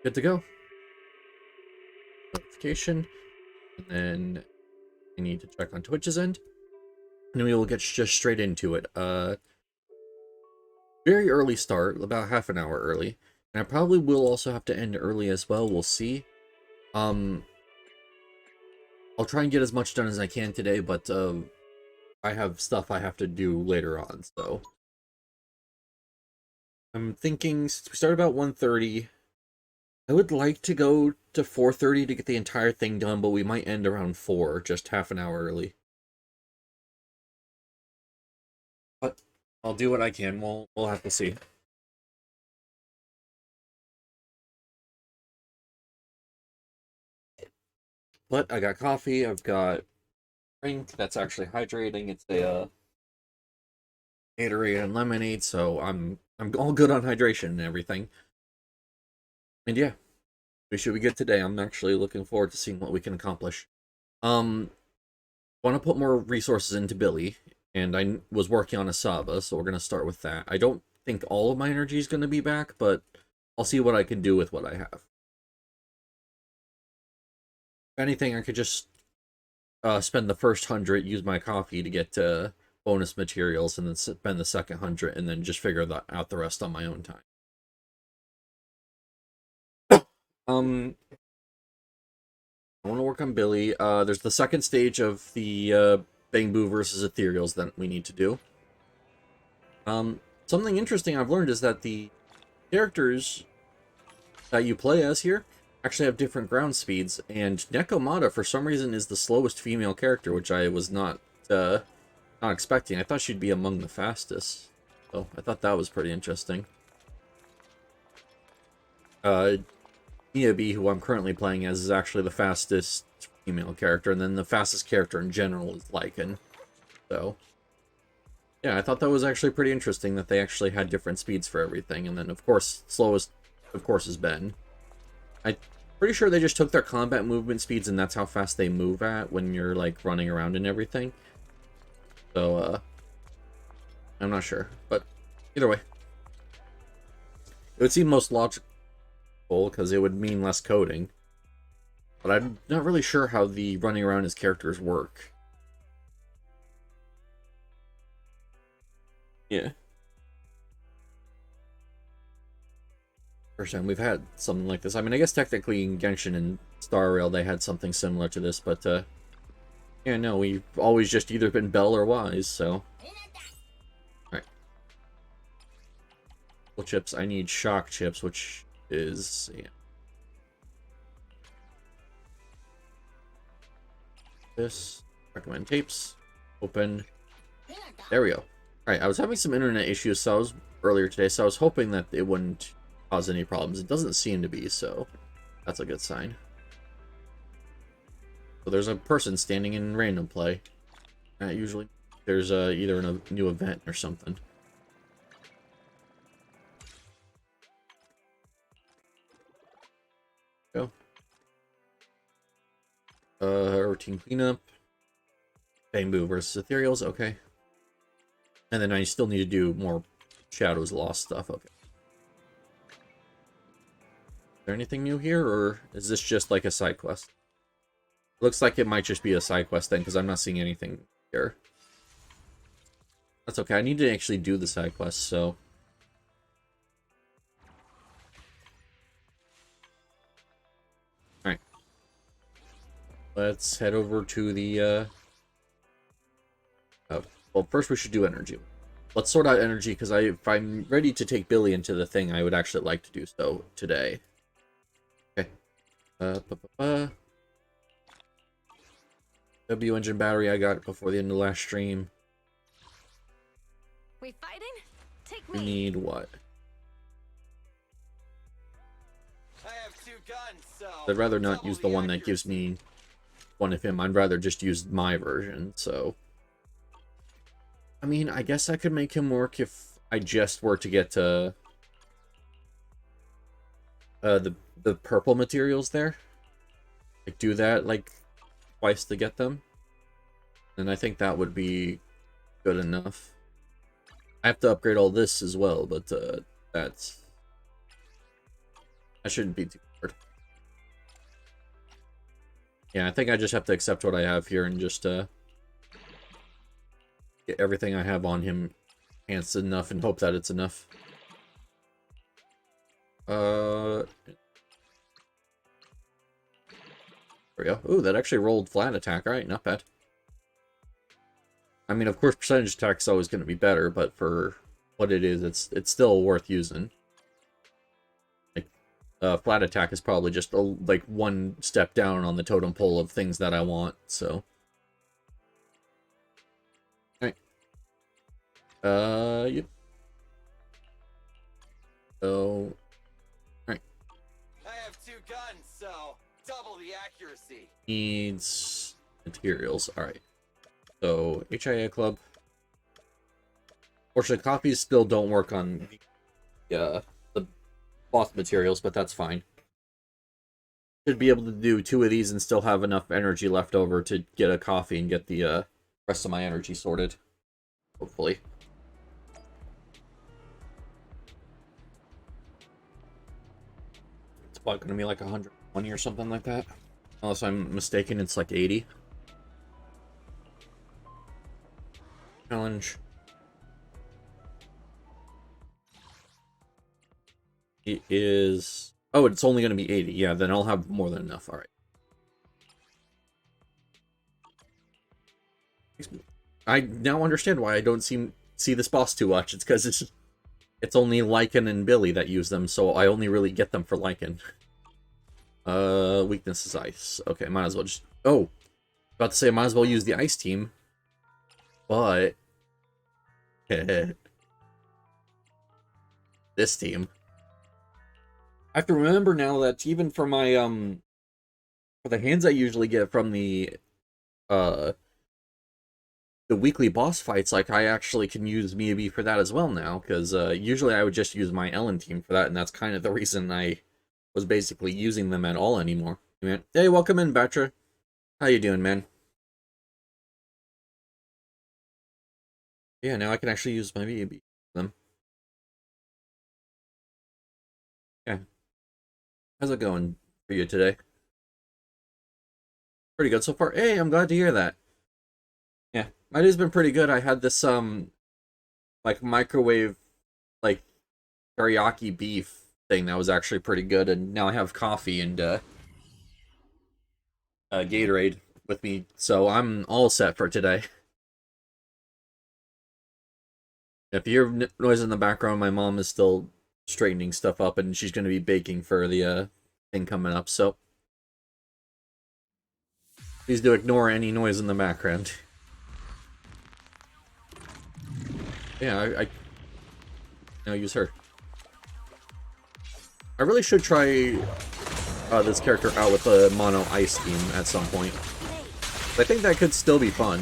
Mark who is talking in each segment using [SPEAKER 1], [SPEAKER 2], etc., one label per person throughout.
[SPEAKER 1] good to go. Notification. And then I need to check on Twitch's end. And then we will get just straight into it. Very early start, about half an hour early. And I probably will also have to end early as well, we'll see. I'll try and get as much done as I can today, but I have stuff I have to do later on, so I'm thinking, since we start about 1:30, I would like to go to 4:30 to get the entire thing done, but we might end around 4, just half an hour early. But I'll do what I can. We'll have to see. But I got coffee. I've got drink that's actually hydrating. It's a Gatorade and lemonade, so I'm all good on hydration and everything. And yeah, we should be good today. I'm actually looking forward to seeing what we can accomplish. Want to put more resources into Billy, and I was working on a Saba, so we're gonna start with that. I don't think all of my energy is gonna be back, but I'll see what I can do with what I have. If anything, I could just spend the first 100, use my coffee to get bonus materials, and then spend the second 100, and then just figure out the rest on my own time. I want to work on Billy. There's the second stage of the Bangbu versus Ethereals that we need to do. Something interesting I've learned is that the characters that you play as here actually have different ground speeds, and Nekomata, for some reason, is the slowest female character, which I was not expecting. I thought she'd be among the fastest, so I thought that was pretty interesting. Miyabi, who I'm currently playing as, is actually the fastest female character, and then the fastest character in general is Lycan. So, yeah, I thought that was actually pretty interesting that they actually had different speeds for everything, and then, of course, slowest, of course, is Ben. I'm pretty sure they just took their combat movement speeds, and that's how fast they move at when you're, like, running around and everything. So, I'm not sure, but either way. It would seem most logical, because it would mean less coding. But I'm not really sure how the running around as characters work. Yeah. First time we've had something like this. I mean, I guess technically in Genshin and Star Rail they had something similar to this, but yeah, no, we've always just either been Bell or Wise, so. Alright. Well, chips, I need shock chips, which is, yeah. This, recommend tapes, open, there we go. Alright, I was having some internet issues earlier today, so I was hoping that it wouldn't cause any problems. It doesn't seem to be, so that's a good sign. So there's a person standing in random play. Usually there's either a new event or something. Go. Routine cleanup. Bamboo versus Ethereals, okay. And then I still need to do more Shadows Lost stuff, okay. Is there anything new here, or is this just like a side quest? Looks like it might just be a side quest then, because I'm not seeing anything here. That's okay, I need to actually do the side quest, so... Alright. Let's head over to the, well, first we should do energy. Let's sort out energy, because if I'm ready to take Billy into the thing, I would actually like to do so today. Okay. W engine battery, I got it before the end of the last stream.
[SPEAKER 2] We fighting? Take
[SPEAKER 1] We
[SPEAKER 2] me.
[SPEAKER 1] need what?
[SPEAKER 3] I have 2 guns, so
[SPEAKER 1] I'd rather not use the one that gives me one of him. I'd rather just use my version, so... I mean, I guess I could make him work if I just were to get the purple materials there. Like, do that, like, twice to get them. And I think that would be good enough. I have to upgrade all this as well, but that shouldn't be too Yeah, I think I just have to accept what I have here and just get everything I have on him enhanced enough and hope that it's enough. There we go. Ooh, that actually rolled flat attack. Alright, not bad. I mean, of course, percentage attack is always going to be better, but for what it is, it's still worth using. Like, flat attack is probably just like one step down on the totem pole of things that I want. So, all right. Yep. So, all right.
[SPEAKER 3] I have 2 guns, so double the accuracy.
[SPEAKER 1] Needs materials. All right. So, HIA Club. Fortunately, copies still don't work on the boss materials, but that's fine. Should be able to do 2 of these and still have enough energy left over to get a coffee and get the rest of my energy sorted. Hopefully. It's about going to be like 120 or something like that. Unless I'm mistaken, it's like 80. Challenge. It is... Oh, it's only going to be 80. Yeah, then I'll have more than enough. Alright. I now understand why I don't see this boss too much. It's because it's only Lycan and Billy that use them, so I only really get them for Lycan. Weakness is ice. Okay, might as well just... Oh! About to say, I might as well use the ice team. But... this team... I have to remember now that even for my, for the hands I usually get from the weekly boss fights, like, I actually can use Miyabi for that as well now, because, usually I would just use my Ellen team for that, and that's kind of the reason I was basically using them at all anymore. Hey, welcome in, Batra. How you doing, man? Yeah, now I can actually use my Miyabi for them. Yeah. How's it going for you today? Pretty good so far. Hey, I'm glad to hear that. Yeah, my day's been pretty good. I had this like microwave like teriyaki beef thing that was actually pretty good, and now I have coffee and Gatorade with me, so I'm all set for today. If you hear noise in the background, my mom is still straightening stuff up, and she's going to be baking for the thing coming up, so please do ignore any noise in the background. Yeah, I now use her. I really should try this character out with a mono ice team at some point. I think that could still be fun.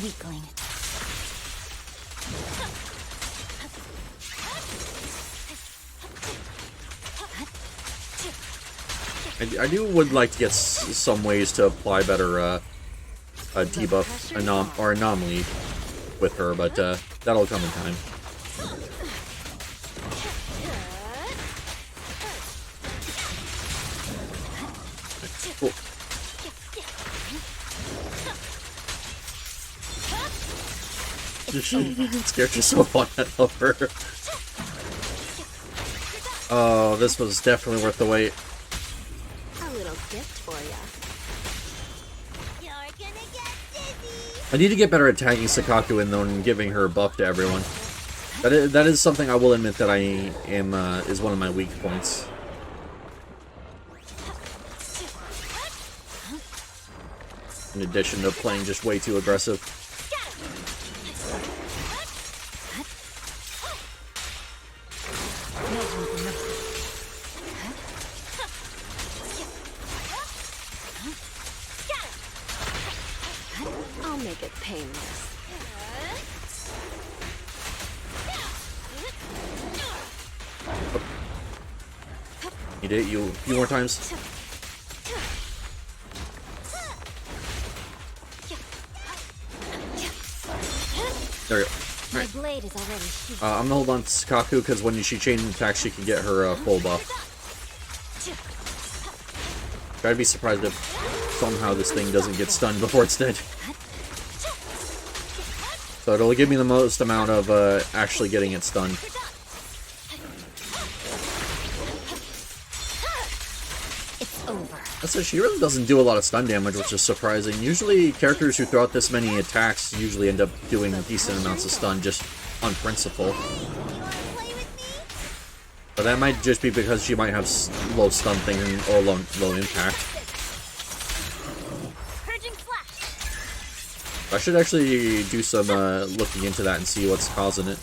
[SPEAKER 2] Weakling.
[SPEAKER 1] I would like to get some ways to apply better debuff anomaly with her, but that'll come in time. Cool. Scared you so fun, I love her. Oh, this was definitely worth the wait.
[SPEAKER 2] A little gift for ya. You're gonna get dizzy.
[SPEAKER 1] I need to get better at tagging Sakaku in though and giving her a buff to everyone. That is something I will admit that I am is one of my weak points. In addition to playing just way too aggressive.
[SPEAKER 2] I'll make it painless.
[SPEAKER 1] You did it a few more times. There we go. Alright.
[SPEAKER 2] blade is already sheathed.
[SPEAKER 1] I'm gonna hold on to Sakaku because when she chains attacks, she can get her full buff. I'd be surprised if somehow this thing doesn't get stunned before it's dead. So it'll give me the most amount of actually getting it stunned.
[SPEAKER 2] It's over.
[SPEAKER 1] That's it, she really doesn't do a lot of stun damage, which is surprising. Usually, characters who throw out this many attacks usually end up doing decent amounts of stun just on principle. But that might just be because she might have low stun thing or low impact. I should actually do some looking into that and see what's causing it.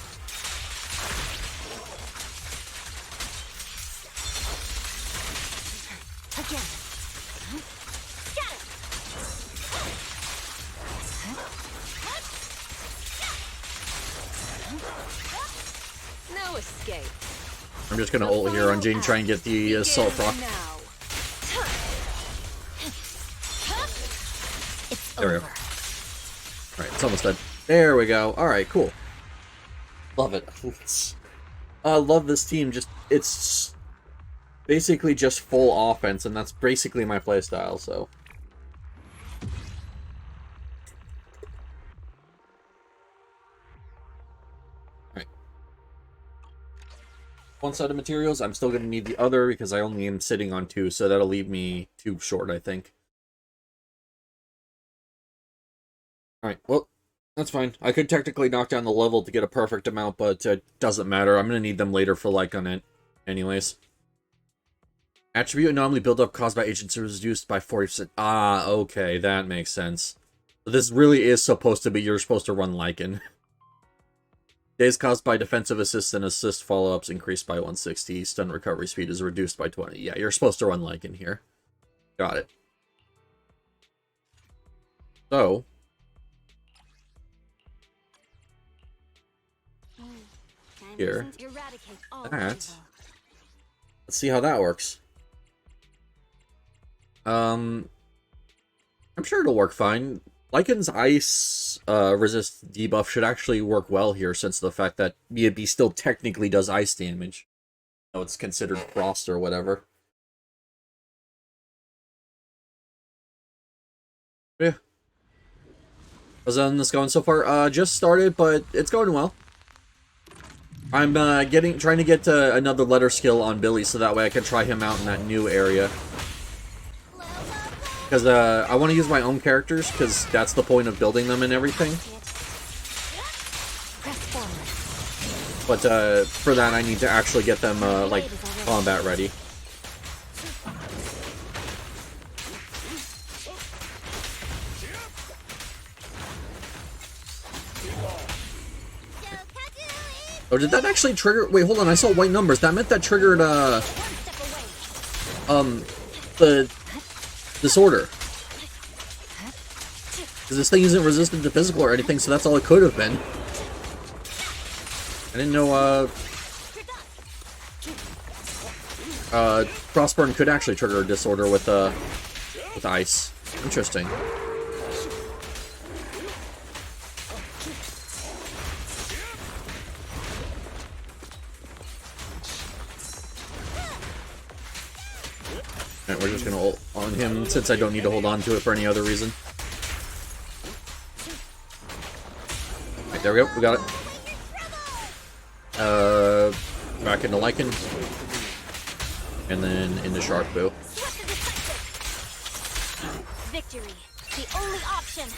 [SPEAKER 2] No escape.
[SPEAKER 1] I'm just gonna ult here on Jane, try and get the assault proc. There we go. Alright, it's almost done. There we go. Alright, cool. Love it. I love this team. It's basically just full offense, and that's basically my playstyle, so. Alright. One set of materials. I'm still going to need the other because I only am sitting on 2, so that'll leave me 2 short, I think. Alright, well, that's fine. I could technically knock down the level to get a perfect amount, but it doesn't matter. I'm going to need them later for Lycan anyways. Attribute anomaly buildup caused by agents is reduced by 40%. Ah, okay, that makes sense. This really is supposed to be, you're supposed to run Lycan. Days caused by defensive assist and assist follow-ups increased by 160. Stun recovery speed is reduced by 20. Yeah, you're supposed to run Lycan here. Got it. So... here. Let's see how that works. I'm sure it'll work fine. Lycan's ice resist debuff should actually work well here, since the fact that B still technically does ice damage. So it's considered frost or whatever. Yeah. How's this going so far? Just started, but it's going well. I'm trying to get another letter skill on Billy, so that way I can try him out in that new area. Because I want to use my own characters, because that's the point of building them and everything. But for that, I need to actually get them like combat ready. Oh, did that actually trigger? Wait, hold on. I saw white numbers. That meant that triggered, the disorder. Because this thing isn't resistant to physical or anything, so that's all it could have been. I didn't know, Frostburn could actually trigger a disorder with ice. Interesting. Alright, we're just gonna ult on him since I don't need to hold on to it for any other reason. Alright, there we go, we got it. Back into Lycan. And then into Sharkboo.
[SPEAKER 2] Victory, the only option.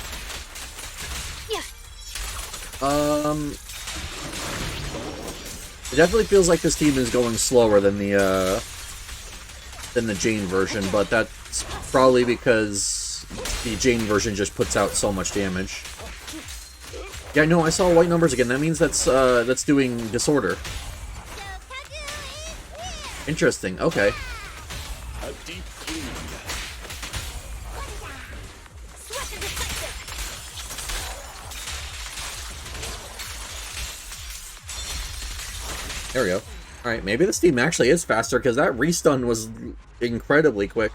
[SPEAKER 1] It definitely feels like this team is going slower than the Jane version, but that's probably because the Jane version just puts out so much damage. Yeah, no, I saw white numbers again. That means that's doing disorder. Interesting. Okay. There we go. Alright, maybe this team actually is faster, because that restun was incredibly quick.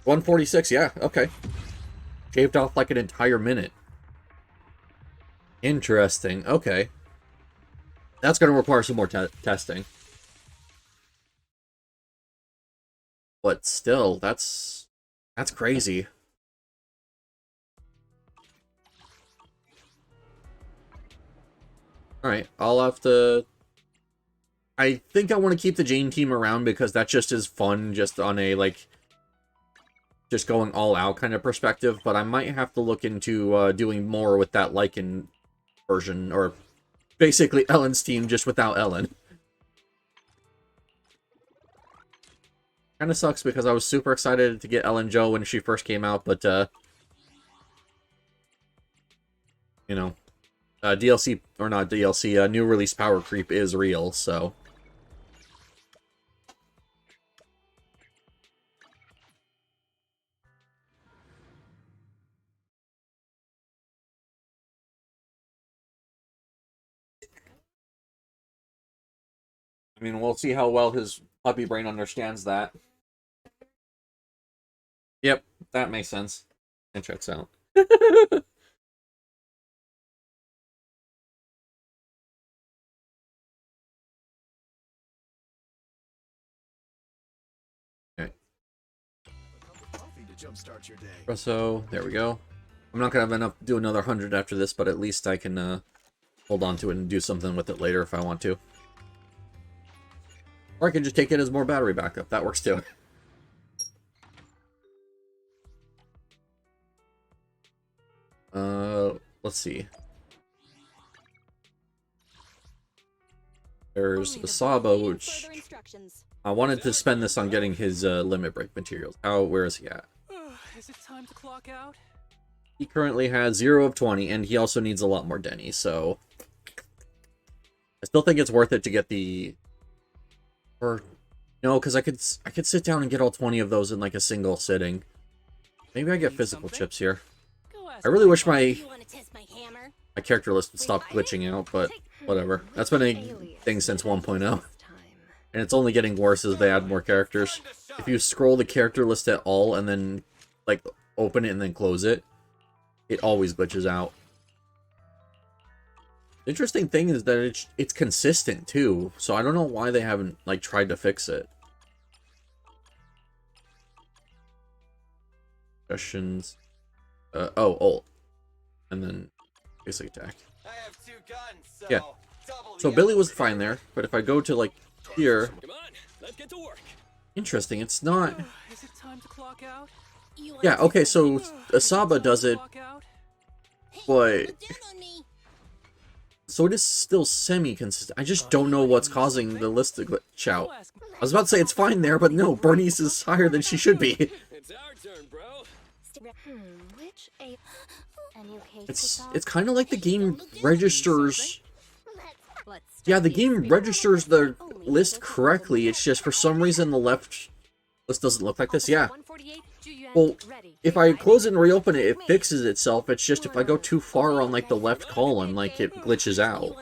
[SPEAKER 1] 146, yeah, okay. Shaved off like an entire minute. Interesting. Okay. That's going to require some more testing. But still, that's crazy. Alright, I'll have to... I think I want to keep the Jane team around because that just is fun, just on a, like, just going all out kind of perspective, but I might have to look into doing more with that Lycan version, or basically Ellen's team just without Ellen. Kind of sucks because I was super excited to get Ellen Jo when she first came out, but, you know, DLC, or not DLC, new release power creep is real, so... I mean, we'll see how well his puppy brain understands that. Yep, that makes sense. And checks out. Okay. Espresso, there we go. I'm not gonna have enough to do another 100 after this, but at least I can hold on to it and do something with it later if I want to. Or I can just take it as more battery backup. That works too. Let's see. There's Asaba, which I wanted to spend this on getting his limit break materials. Where is he at?
[SPEAKER 4] Is it time to clock out?
[SPEAKER 1] He currently has 0 of 20, and he also needs a lot more Denny, so... I still think it's worth it to get the... Or... No, because I could sit down and get all 20 of those in, like, a single sitting. Maybe I get physical chips here. I really wish my character list would stop glitching out, but whatever. That's been a thing since 1.0. And it's only getting worse as they add more characters. If you scroll the character list at all and then, like, open it and then close it, it always glitches out. The interesting thing is that it's consistent, too. So I don't know why they haven't, like, tried to fix it. Questions. Ult. And then basic attack.
[SPEAKER 3] I have 2 guns, so
[SPEAKER 1] Yeah. So Billy was fine there, but if I go to, like, here...
[SPEAKER 4] Come on, let's get to work.
[SPEAKER 1] Interesting, it's not...
[SPEAKER 4] Is it time to clock out?
[SPEAKER 1] Yeah, okay, so Asaba does it, but... So it is still semi-consistent. I just don't know what's causing the list to glitch out. I was about to say it's fine there, but no, Bernice is higher than she should be.
[SPEAKER 4] It's our turn, bro.
[SPEAKER 1] It's kind of like the game registers... Yeah, the game registers the list correctly, it's just for some reason the left list doesn't look like this. Yeah. Well, if I close it and reopen it, it fixes itself. It's just if I go too far on, like, the left column, like, it glitches out.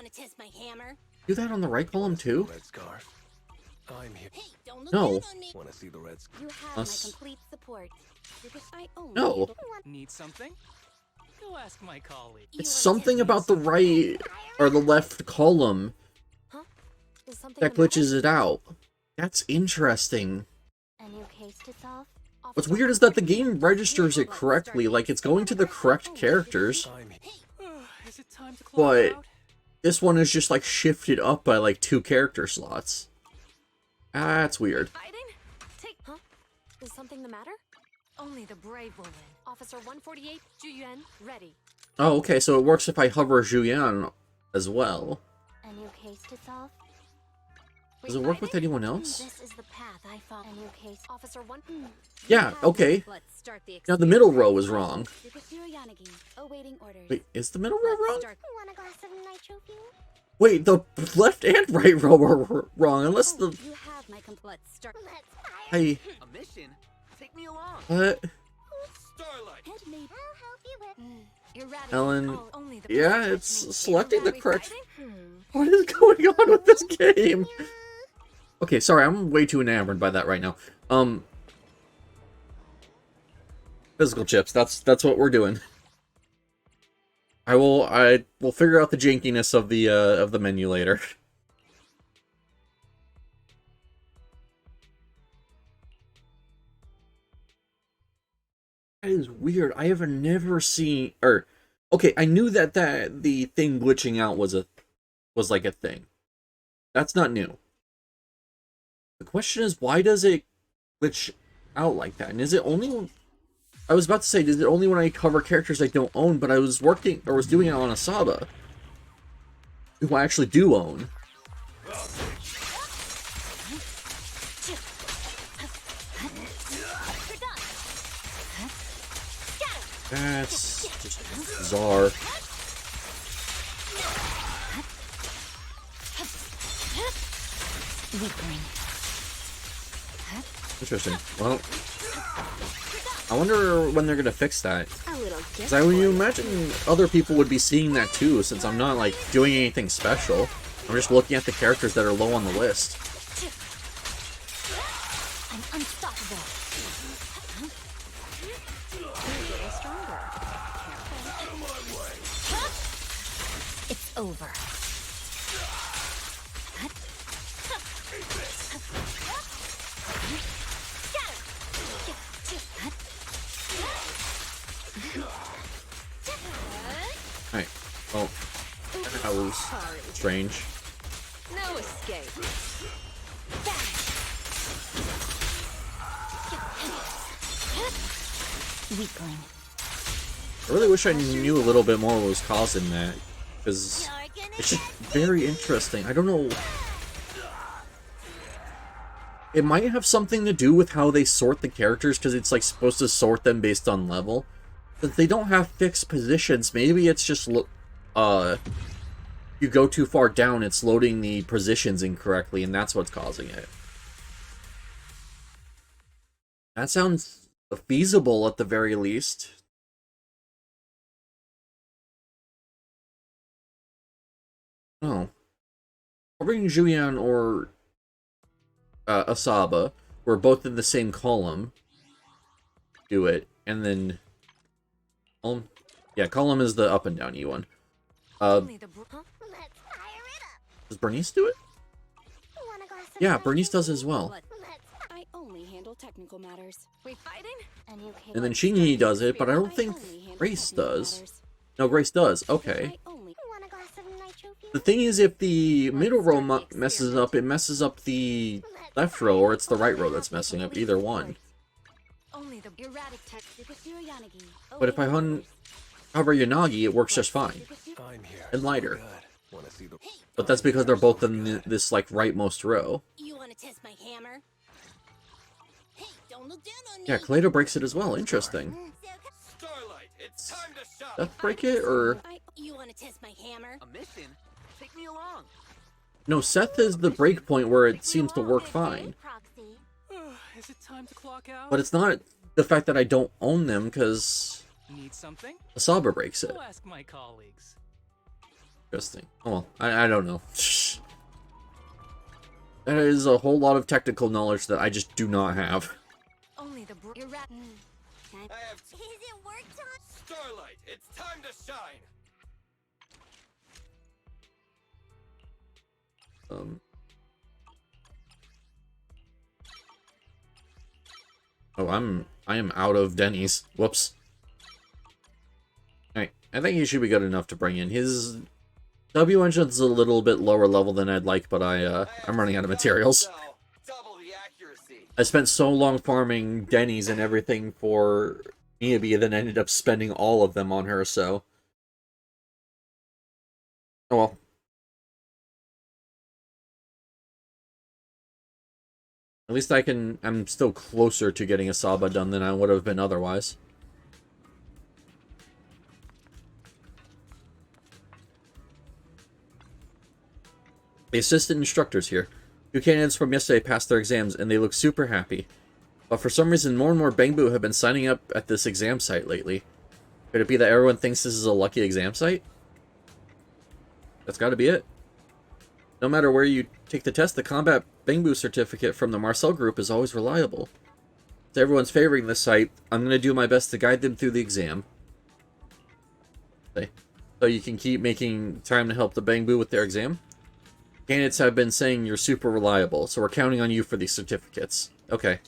[SPEAKER 1] Do that on the right column, too? No. Us. No.
[SPEAKER 4] Need something? Go ask my colleague.
[SPEAKER 1] It's something about the right or the left column that glitches it out. That's interesting. What's weird is that the game registers it correctly, like it's going to the correct characters, but this one is just like shifted up by like 2 character slots. That's weird.
[SPEAKER 2] Is something the matter? Only the brave will win. Officer 148, Juyen, ready.
[SPEAKER 1] Oh, okay, so it works if I hover Julian as well.
[SPEAKER 2] A new case to solve?
[SPEAKER 1] Does it work with anyone else?
[SPEAKER 2] This is the path I follow. A new case. Officer 1.
[SPEAKER 1] Yeah, okay.
[SPEAKER 2] Let's start the
[SPEAKER 1] Now the middle row is wrong.
[SPEAKER 2] awaiting orders.
[SPEAKER 1] Wait, is the middle row wrong?
[SPEAKER 2] Want a glass of nitro fuel?
[SPEAKER 1] Wait, the left and right row are wrong, unless the...
[SPEAKER 2] You have my let's start.
[SPEAKER 1] Hey,
[SPEAKER 4] A mission? Take me along.
[SPEAKER 1] what?
[SPEAKER 3] Starlight.
[SPEAKER 2] I'll help you with.
[SPEAKER 1] Ellen, yeah, it's selecting the correct... What is going on with this game? Okay, sorry, I'm way too enamored by that right now. Physical chips, that's what we're doing. I will figure out the jankiness of the menu later. That is weird. I have never seen, or okay, I knew that the thing glitching out was like a thing. That's not new. The question is, why does it glitch out like that? And is it only I was about to say, is it only when I cover characters I don't own, but I was doing it on Asaba, who I actually do own. That's just bizarre. Interesting. Well, I wonder when they're gonna fix that. Because I would imagine other people would be seeing that too, since I'm not like doing anything special. I'm just looking at the characters that are low on the list.
[SPEAKER 2] I'm unstoppable. It's over.
[SPEAKER 1] Alright, well, that was strange.
[SPEAKER 2] No escape. Weakling.
[SPEAKER 1] I really wish I knew a little bit more what was causing that, because it's just very interesting. I don't know. It might have something to do with how they sort the characters, because it's like supposed to sort them based on level. But they don't have fixed positions. Maybe it's just you go too far down, it's loading the positions incorrectly, and that's what's causing it. That sounds feasible at the very least. Oh. Covering Julian or Asaba were both in the same column. Do it. And then... yeah, column is the up and down E one. Does Bernice do it? Yeah, Bernice does as well.
[SPEAKER 5] I only handle technical matters.
[SPEAKER 2] We fighting?
[SPEAKER 1] And then Shinji does it, but I don't think Grace does. No, Grace does. Okay. The thing is, if the middle row messes up, it messes up the left row, or it's the right row that's messing up. Either one. But if I cover Yanagi, it works just fine. And lighter. But that's because they're both in this, like, rightmost row.
[SPEAKER 5] You want to test my hammer? Hey, don't look down on me.
[SPEAKER 1] Yeah, Kaleido breaks it as well. Interesting.
[SPEAKER 3] Starlight, it's time to shine.
[SPEAKER 1] Seth break it, or...
[SPEAKER 5] You want to test my hammer?
[SPEAKER 4] A mission? Take me along.
[SPEAKER 1] No, Seth is the break point where it seems to work fine.
[SPEAKER 4] Is it time to clock out?
[SPEAKER 1] But it's not the fact that I don't own them, because
[SPEAKER 4] Need something?
[SPEAKER 1] Asaba breaks it.
[SPEAKER 4] Go ask my colleagues.
[SPEAKER 1] Interesting. Oh, well, I don't know. That is a whole lot of technical knowledge that I just do not have.
[SPEAKER 2] Only the you're right.
[SPEAKER 3] I have
[SPEAKER 5] Is it work time?
[SPEAKER 3] Starlight, it's time to shine.
[SPEAKER 1] Oh, I am out of Denny's. Whoops. Alright, I think he should be good enough to bring in. His W engine's a little bit lower level than I'd like, but I'm running out of materials.
[SPEAKER 3] So, double the accuracy.
[SPEAKER 1] I spent so long farming Denny's and everything for Miyabi, then ended up spending all of them on her, so... Oh well. At least I'm still closer to getting Asaba done than I would have been otherwise. The assistant instructors here. 2 candidates from yesterday passed their exams, and they look super happy. But for some reason, more and more Bangbu have been signing up at this exam site lately. Could it be that everyone thinks this is a lucky exam site? That's gotta be it. No matter where you take the test, the Combat Bangbu certificate from the Marcel group is always reliable. So everyone's favoring this site. I'm gonna do my best to guide them through the exam. Okay. So you can keep making time to help the Bangbu with their exam. Candidates have been saying you're super reliable, so we're counting on you for these certificates. Okay.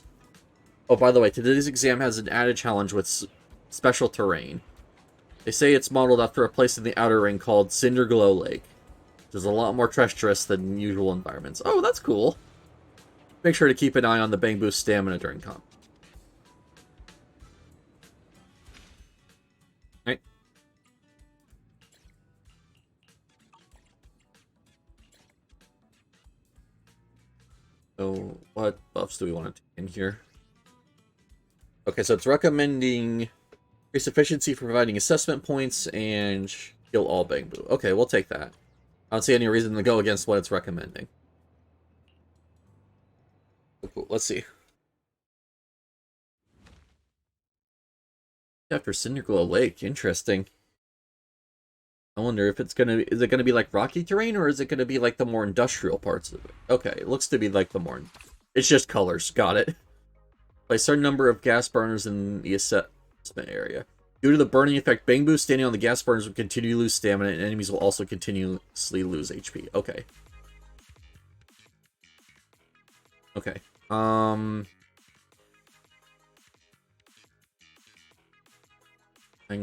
[SPEAKER 1] Oh, by the way, today's exam has an added challenge with special terrain. They say it's modeled after a place in the Outer Ring called Cinderglow Lake. Which is a lot more treacherous than usual environments. Oh, that's cool. Make sure to keep an eye on the Bangbu's stamina during combat. Right. So, what buffs do we want to take in here? Okay, so it's recommending increase efficiency for providing assessment points and kill all Bangbu. Okay, we'll take that. I don't see any reason to go against what it's recommending. Cool. Let's see. After Cinderglow Lake, interesting. I wonder if it's gonna is it gonna be like rocky terrain or is it gonna be like the more industrial parts of it? Okay, it looks to be like the more. It's just colors. Got it. By a certain number of gas burners in the assessment area. Due to the burning effect, Bangbu standing on the gas burners will continue to lose stamina, and enemies will also continuously lose HP. Okay. Okay. Trying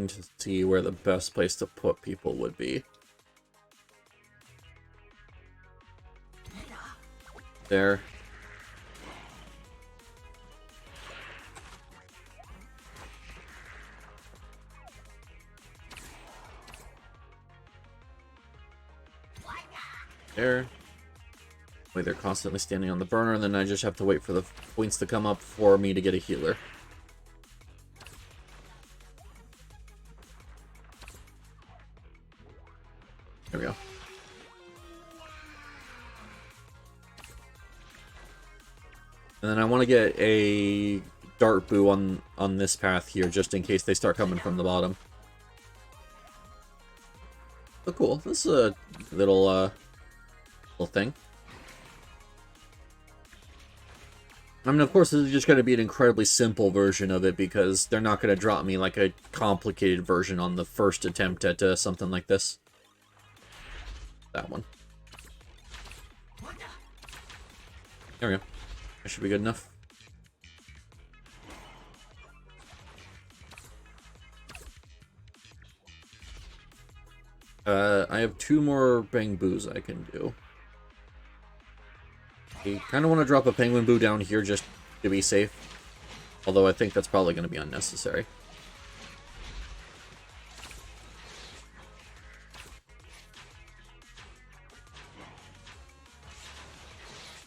[SPEAKER 1] to see where the best place to put people would be. There. There. Wait, they're constantly standing on the burner, and then I just have to wait for the points to come up for me to get a healer. There we go. And then I want to get a dart boo on this path here, just in case they start coming from the bottom. Oh, cool. This is a little thing. I mean, of course, this is just going to be an incredibly simple version of it because they're not going to drop me like a complicated version on the first attempt at something like this. That one. There we go. That should be good enough. I have 2 more Bangboos I can do. I kind of want to drop a Penguin Boo down here just to be safe. Although I think that's probably going to be unnecessary.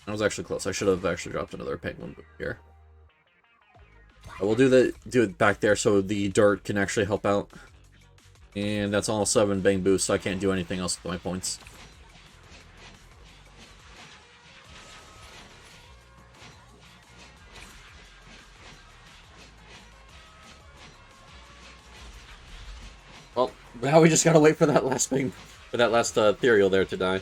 [SPEAKER 1] That was actually close. I should have actually dropped another Penguin Boo here. I will do it back there so the dart can actually help out. And that's all 7 Bangboos, so I can't do anything else with my points. Well, now we just gotta wait for that last thing, for that last ethereal there to die.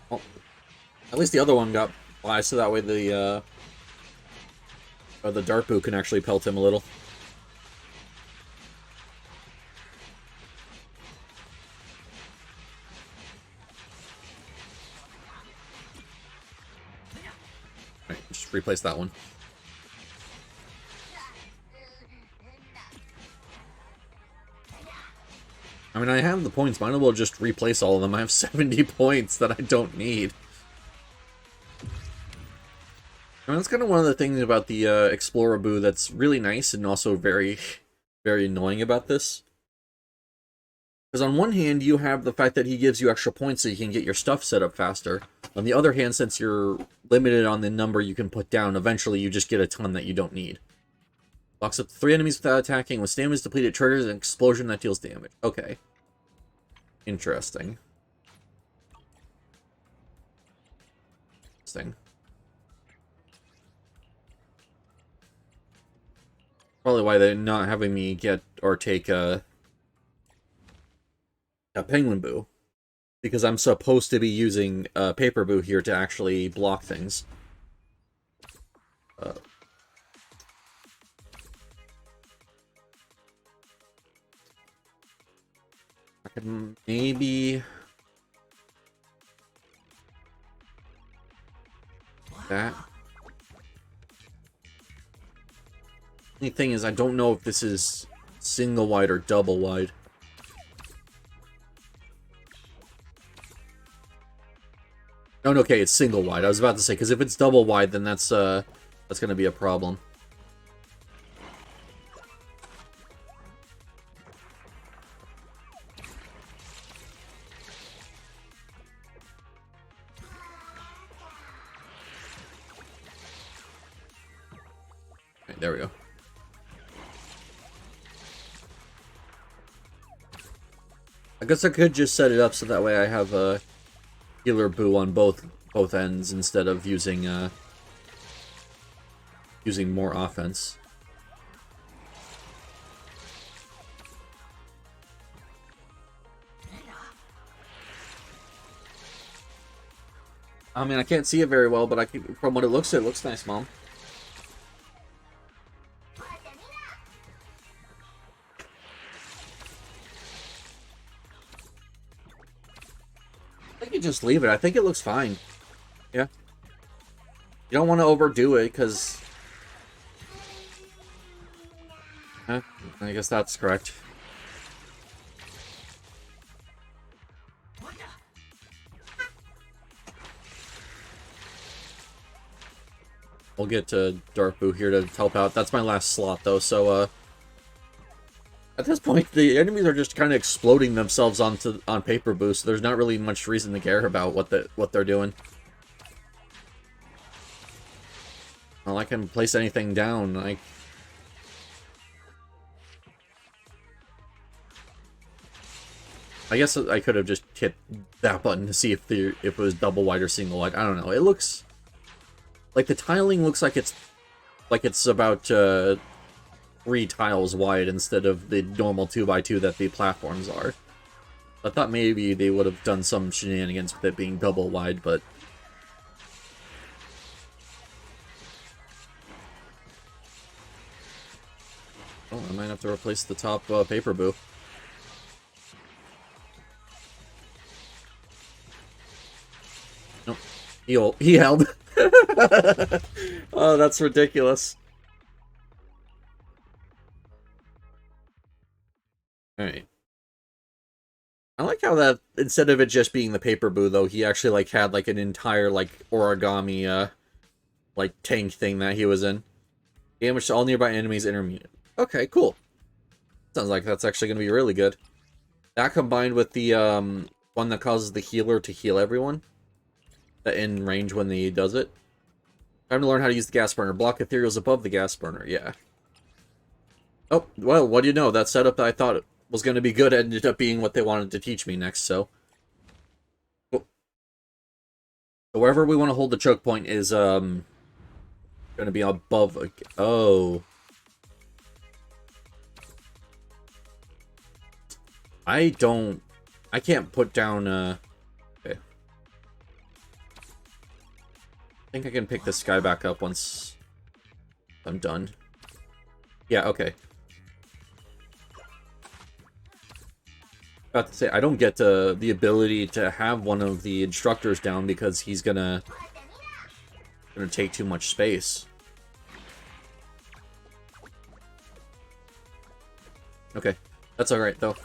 [SPEAKER 1] Well, at least the other one got by, so that way the dart boo can actually pelt him a little. Alright, just replace that one. I mean, I have the points. Might as well just replace all of them. I have 70 points that I don't need. I mean, that's kind of one of the things about the Explorer Boo that's really nice and also very, very annoying about this. Because on one hand, you have the fact that he gives you extra points so you can get your stuff set up faster. On the other hand, since you're limited on the number you can put down, eventually you just get a ton that you don't need. Locks up 3 enemies without attacking. When stamina is depleted, triggers an explosion that deals damage. Okay. Interesting. Interesting. Probably why they're not having me get or take a Penguin Boo. Because I'm supposed to be using Paper Boo here to actually block things. Uh, I could maybe that. The thing is, I don't know if this is single wide or double wide. Oh, no, okay, it's single wide. I was about to say, because if it's double wide, then that's gonna be a problem. Okay, there we go. I guess I could just set it up so that way I have a healer boo on both ends instead of using using more offense. I mean, I can't see it very well, but I can, from what it looks nice, Mom. I think you just leave it. I think it looks fine. Yeah. You don't want to overdo it, because... I guess that's correct. We'll get to Dark Boo here to help out. That's my last slot, though, so, at this point, the enemies are just kind of exploding themselves on Paper Boo, so there's not really much reason to care about what they're doing. Well, I can place anything down, like... I guess I could have just hit that button to see if it was double wide or single wide. I don't know. It looks... like, the tiling looks like it's about 3 tiles wide instead of the normal 2x2 that the platforms are. I thought maybe they would have done some shenanigans with it being double wide, but... oh, I might have to replace the top Paper Boo. Nope. He held. Oh, that's ridiculous. Alright. I like how that, instead of it just being the Paper Boo, though, he actually, like, had, like, an entire, like, origami, like, tank thing that he was in. Damage to all nearby enemies intermediate. Okay, cool. Sounds like that's actually going to be really good. That combined with the, one that causes the healer to heal everyone. That in range when he does it. Time to learn how to use the gas burner. Block ethereals above the gas burner, yeah. Oh, well, what do you know? That setup that I thought was going to be good ended up being what they wanted to teach me next, so... oh. So wherever we want to hold the choke point is, going to be above... oh... I can't put down, okay. I think I can pick this guy back up once I'm done. Yeah, okay. About to say, I don't get the ability to have one of the instructors down because he's gonna take too much space. Okay, that's alright, though.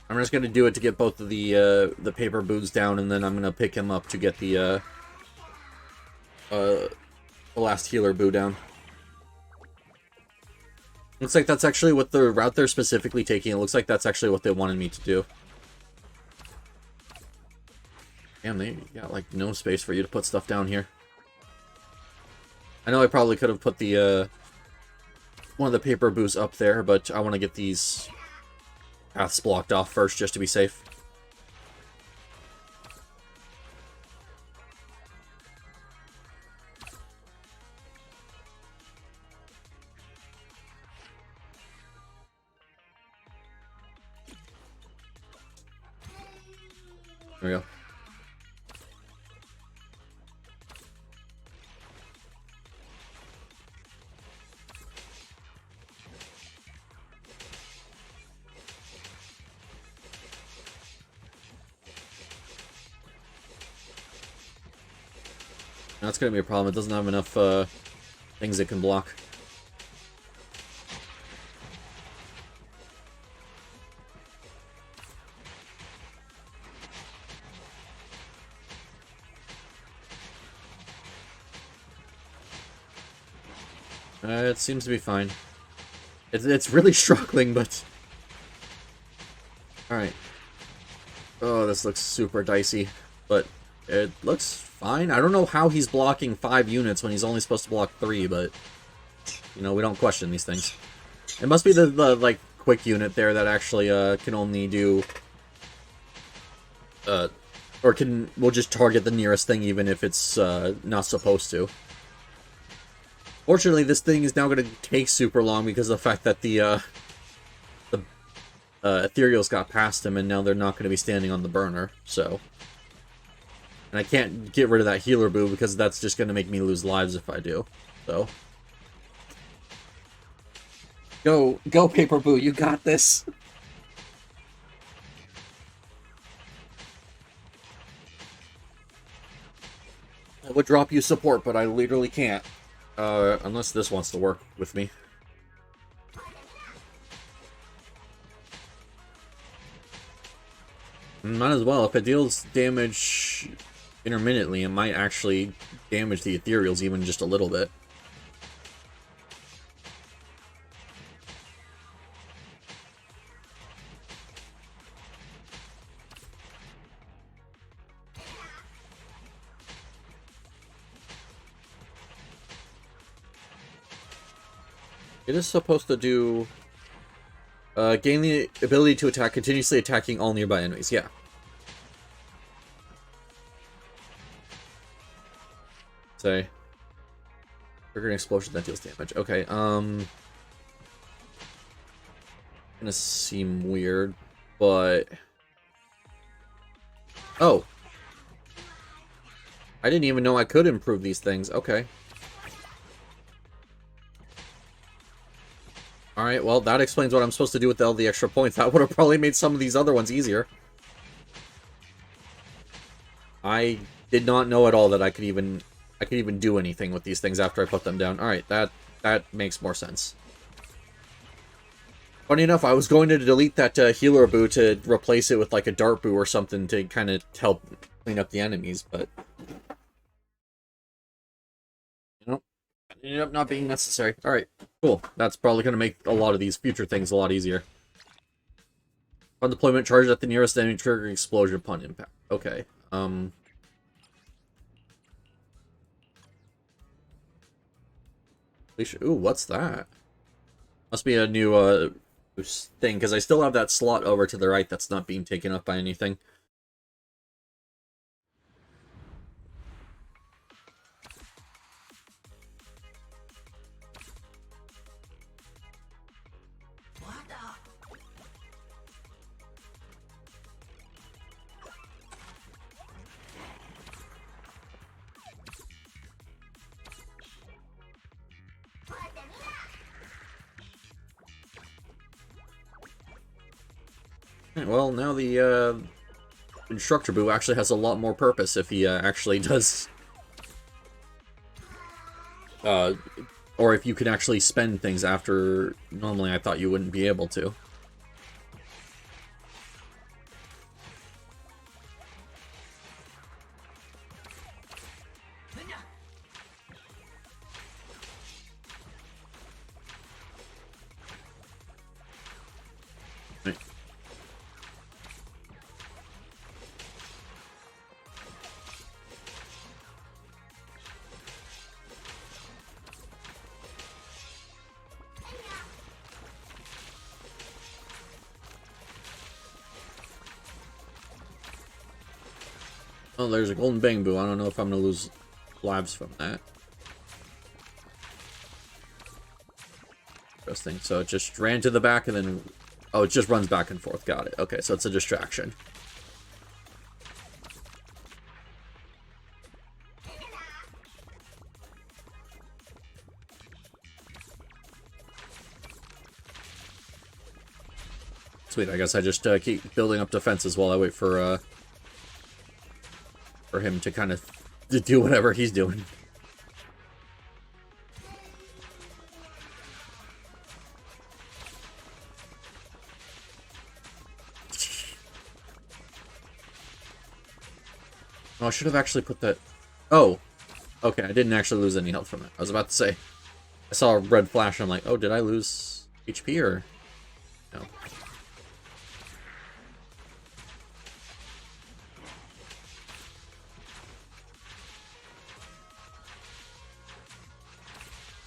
[SPEAKER 1] I'm just gonna do it to get both of the Paper Boos down, and then I'm gonna pick him up to get the last healer Boo down. Looks like that's actually what the route they're specifically taking. It looks like that's actually what they wanted me to do. Damn, they got, like, no space for you to put stuff down here. I know I probably could have put the, one of the Paper Boos up there, but I want to get these paths blocked off first, just to be safe. There we go. That's gonna be a problem. It doesn't have enough things it can block. It seems to be fine. It's really struggling, but... Alright. Oh, this looks super dicey. But it looks fine. I don't know how he's blocking 5 units when he's only supposed to block 3, but... You know, we don't question these things. It must be the like, quick unit there that actually can only do... or will just target the nearest thing even if it's not supposed to. Fortunately, this thing is now going to take super long because of the fact that the ethereals got past him, and now they're not going to be standing on the burner, so... And I can't get rid of that healer boo because that's just going to make me lose lives if I do, so... Go, Paper Boo, you got this! I would drop you support, but I literally can't. Unless this wants to work with me. Might as well. If it deals damage intermittently, it might actually damage the ethereals even just a little bit. It is supposed to do... gain the ability to attack, continuously attacking all nearby enemies. Yeah. Say. Trigger an explosion that deals damage. Okay, gonna seem weird, but... Oh! I didn't even know I could improve these things. Okay. Alright, well, that explains what I'm supposed to do with all the extra points. That would have probably made some of these other ones easier. I did not know at all that I could even do anything with these things after I put them down. Alright, that makes more sense. Funny enough, I was going to delete that healer boo to replace it with like a dart boo or something to kind of help clean up the enemies, but... You know, it ended up not being necessary. Alright. Cool. That's probably going to make a lot of these future things a lot easier. On deployment, charge at the nearest enemy, trigger explosion upon impact. Okay. Ooh, what's that? Must be a new thing, because I still have that slot over to the right that's not being taken up by anything. Well, now the Instructor Boo actually has a lot more purpose if he actually does... or if you can actually spend things after normally I thought you wouldn't be able to. Oh, there's a golden bang boo. I don't know if I'm gonna lose lives from that. Interesting. So it just ran to the back and then... Oh, it just runs back and forth. Got it. Okay, so it's a distraction. Sweet, I guess I just keep building up defenses while I wait for him to kind of to do whatever he's doing. Oh, I should have actually put that... Oh, okay, I didn't actually lose any health from it. I was about to say, I saw a red flash, and I'm like, oh, did I lose HP, or... No.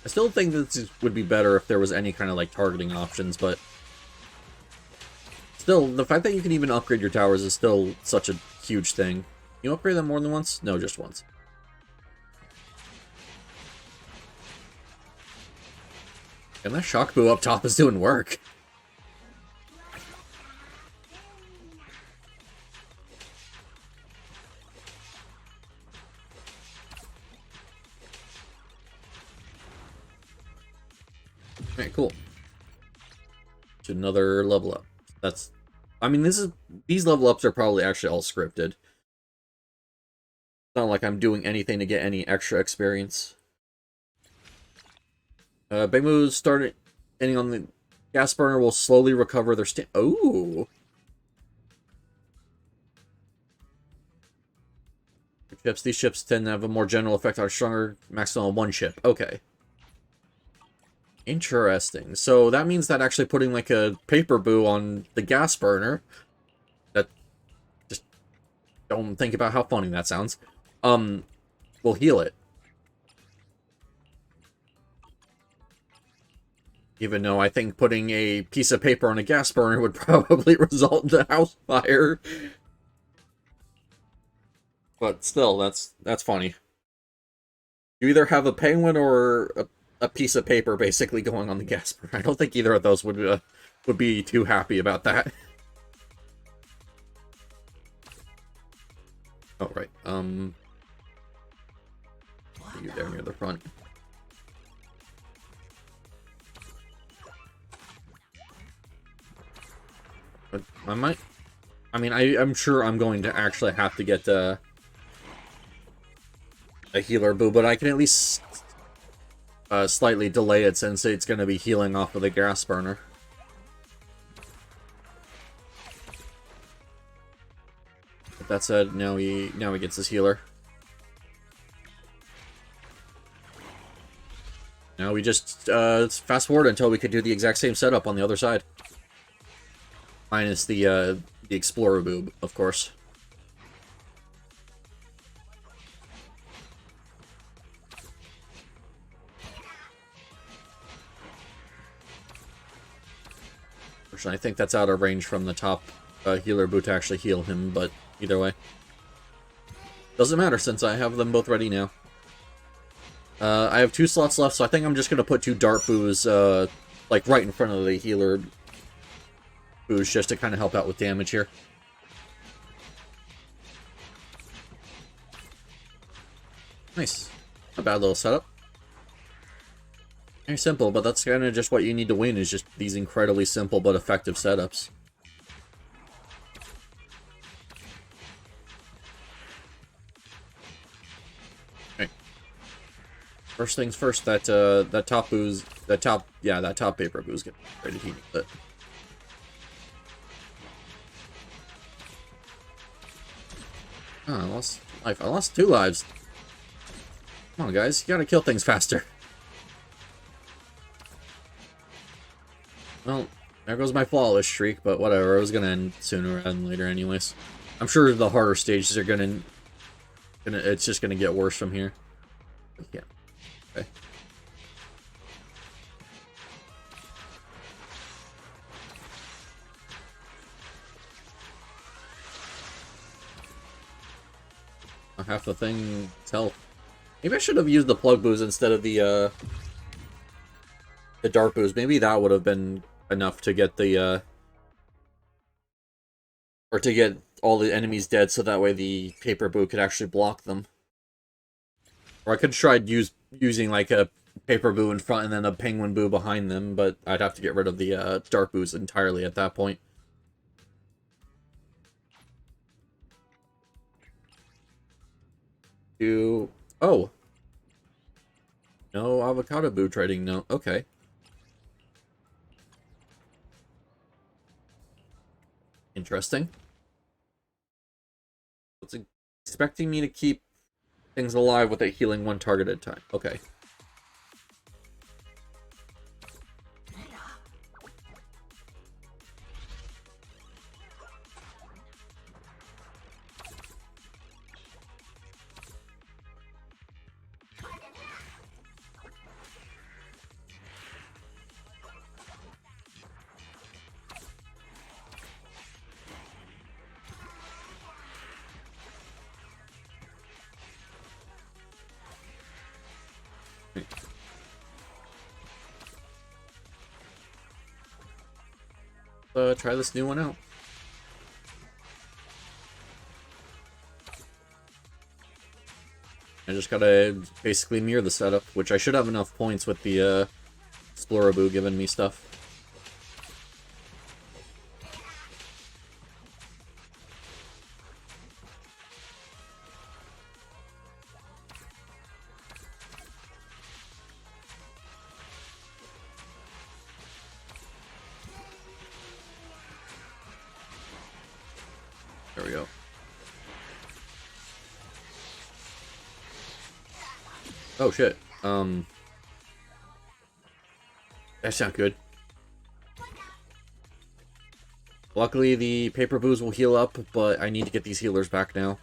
[SPEAKER 1] I still think this would be better if there was any kind of, like, targeting options, but... Still, the fact that you can even upgrade your towers is still such a huge thing. You upgrade them more than once? No, just once. And that shock boo up top is doing work. Alright, cool. To another level up. That's... I mean, these level ups are probably actually all scripted. It's not like I'm doing anything to get any extra experience. Big moves starting ending on the gas burner will slowly recover their Ooh! Chips. These chips tend to have a more general effect on stronger maximum of one chip. Okay. Interesting. So that means that actually putting like a paper boo on the gas burner, that just don't think about how funny that sounds, will heal it. Even though I think putting a piece of paper on a gas burner would probably result in a house fire. But still, that's funny. You either have a penguin or a piece of paper basically going on the gas burner. I don't think either of those would be too happy about that. Oh, right. You there near the front. But I might... I mean, I'm sure I'm going to actually have to get a healer boo, but I can at least slightly delay it since it's going to be healing off of the gas burner. But that said, now he gets his healer. Now we just fast forward until we could do the exact same setup on the other side. Minus the Explorer boob, of course. Fortunately, I think that's out of range from the top healer boot to actually heal him, but either way. Doesn't matter since I have them both ready now. I have 2 slots left, so I think I'm just going to put 2 dart boos like right in front of the healer boos just to kind of help out with damage here. Nice. A bad little setup. Very simple, but that's kind of just what you need to win, is just these incredibly simple but effective setups. Okay. First things first, that top paper boo's getting ready to heat it. Oh, I lost life. I lost 2 lives. Come on, guys. You gotta kill things faster. Well, there goes my flawless streak, but whatever. It was gonna end sooner rather than later anyways. I'm sure the harder stages are gonna it's just gonna get worse from here. Yeah. Okay. Half the thing is health. Maybe I should have used the plug boos instead of the dart boos. Maybe that would have been enough to get the or to get all the enemies dead, so that way the paper boo could actually block them. Or I could try using like a paper boo in front and then a penguin boo behind them, but I'd have to get rid of the dart boos entirely at that point. Do... Oh! No avocado boo trading, no. Okay. Interesting. It's expecting me to keep things alive with it healing one target at a time. Okay. Try this new one out. I just gotta basically mirror the setup, which I should have enough points with the Exploraboo giving me stuff. There we go. Oh shit. That's not good. Luckily, the paper boos will heal up, but I need to get these healers back now.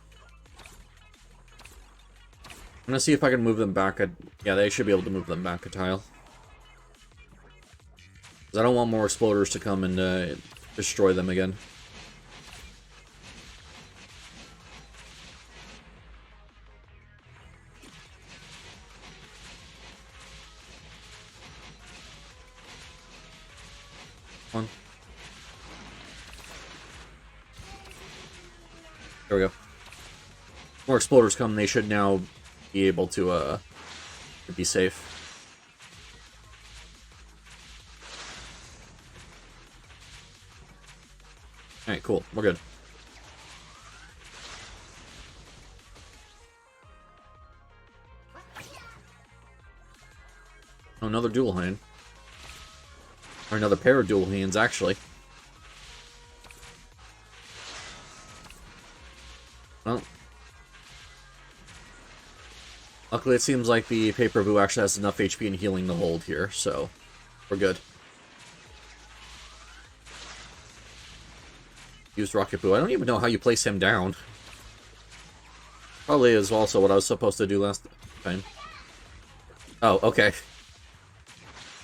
[SPEAKER 1] I'm gonna see if I can move them back. Yeah, they should be able to move them back a tile. Because I don't want more exploders to come and destroy them again. One. There we go. More exploders come, they should now be able to be safe. Alright, cool. We're good. Oh, another dual hand. Or another pair of dual hands, actually. Well. Luckily, it seems like the Paper Boo actually has enough HP and healing to hold here, so we're good. Used Rocket Boo. I don't even know how you place him down. Probably is also what I was supposed to do last time. Oh, okay.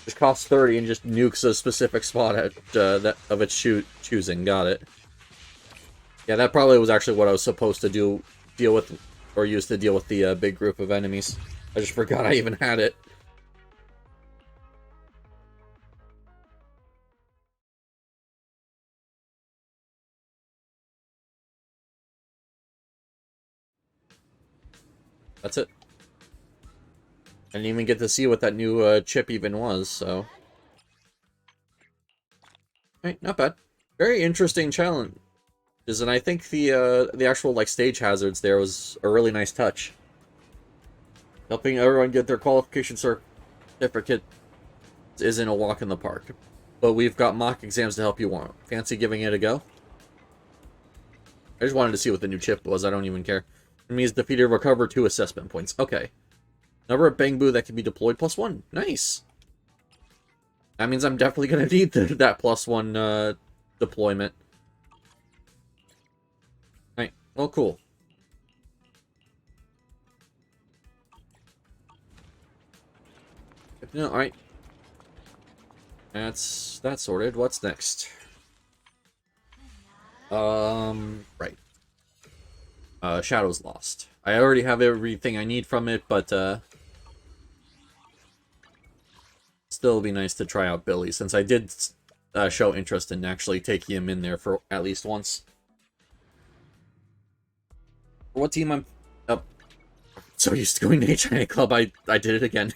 [SPEAKER 1] Just costs 30 and just nukes a specific spot at that of its choosing. Got it. Yeah, that probably was actually what I was supposed to deal with, or use to deal with the big group of enemies. I just forgot I even had it. That's it. I didn't even get to see what that new chip even was, so... Alright, not bad. Very interesting challenge. And I think the actual, like, stage hazards there was a really nice touch. Helping everyone get their qualification certificate isn't a walk in the park. But we've got mock exams to help you want. Fancy giving it a go? I just wanted to see what the new chip was, I don't even care. It means defeated, recover 2 assessment points. Okay. Number of Bang Boo that can be deployed +1. Nice. That means I'm definitely going to need that +1 deployment. Alright, well, cool. No, alright. That's that sorted. What's next? Right. Shadows Lost. I already have everything I need from it, but, still be nice to try out Billy, since I did show interest in actually taking him in there for at least once. For what team I'm... Oh. So used to going to HIA Club, I did it again.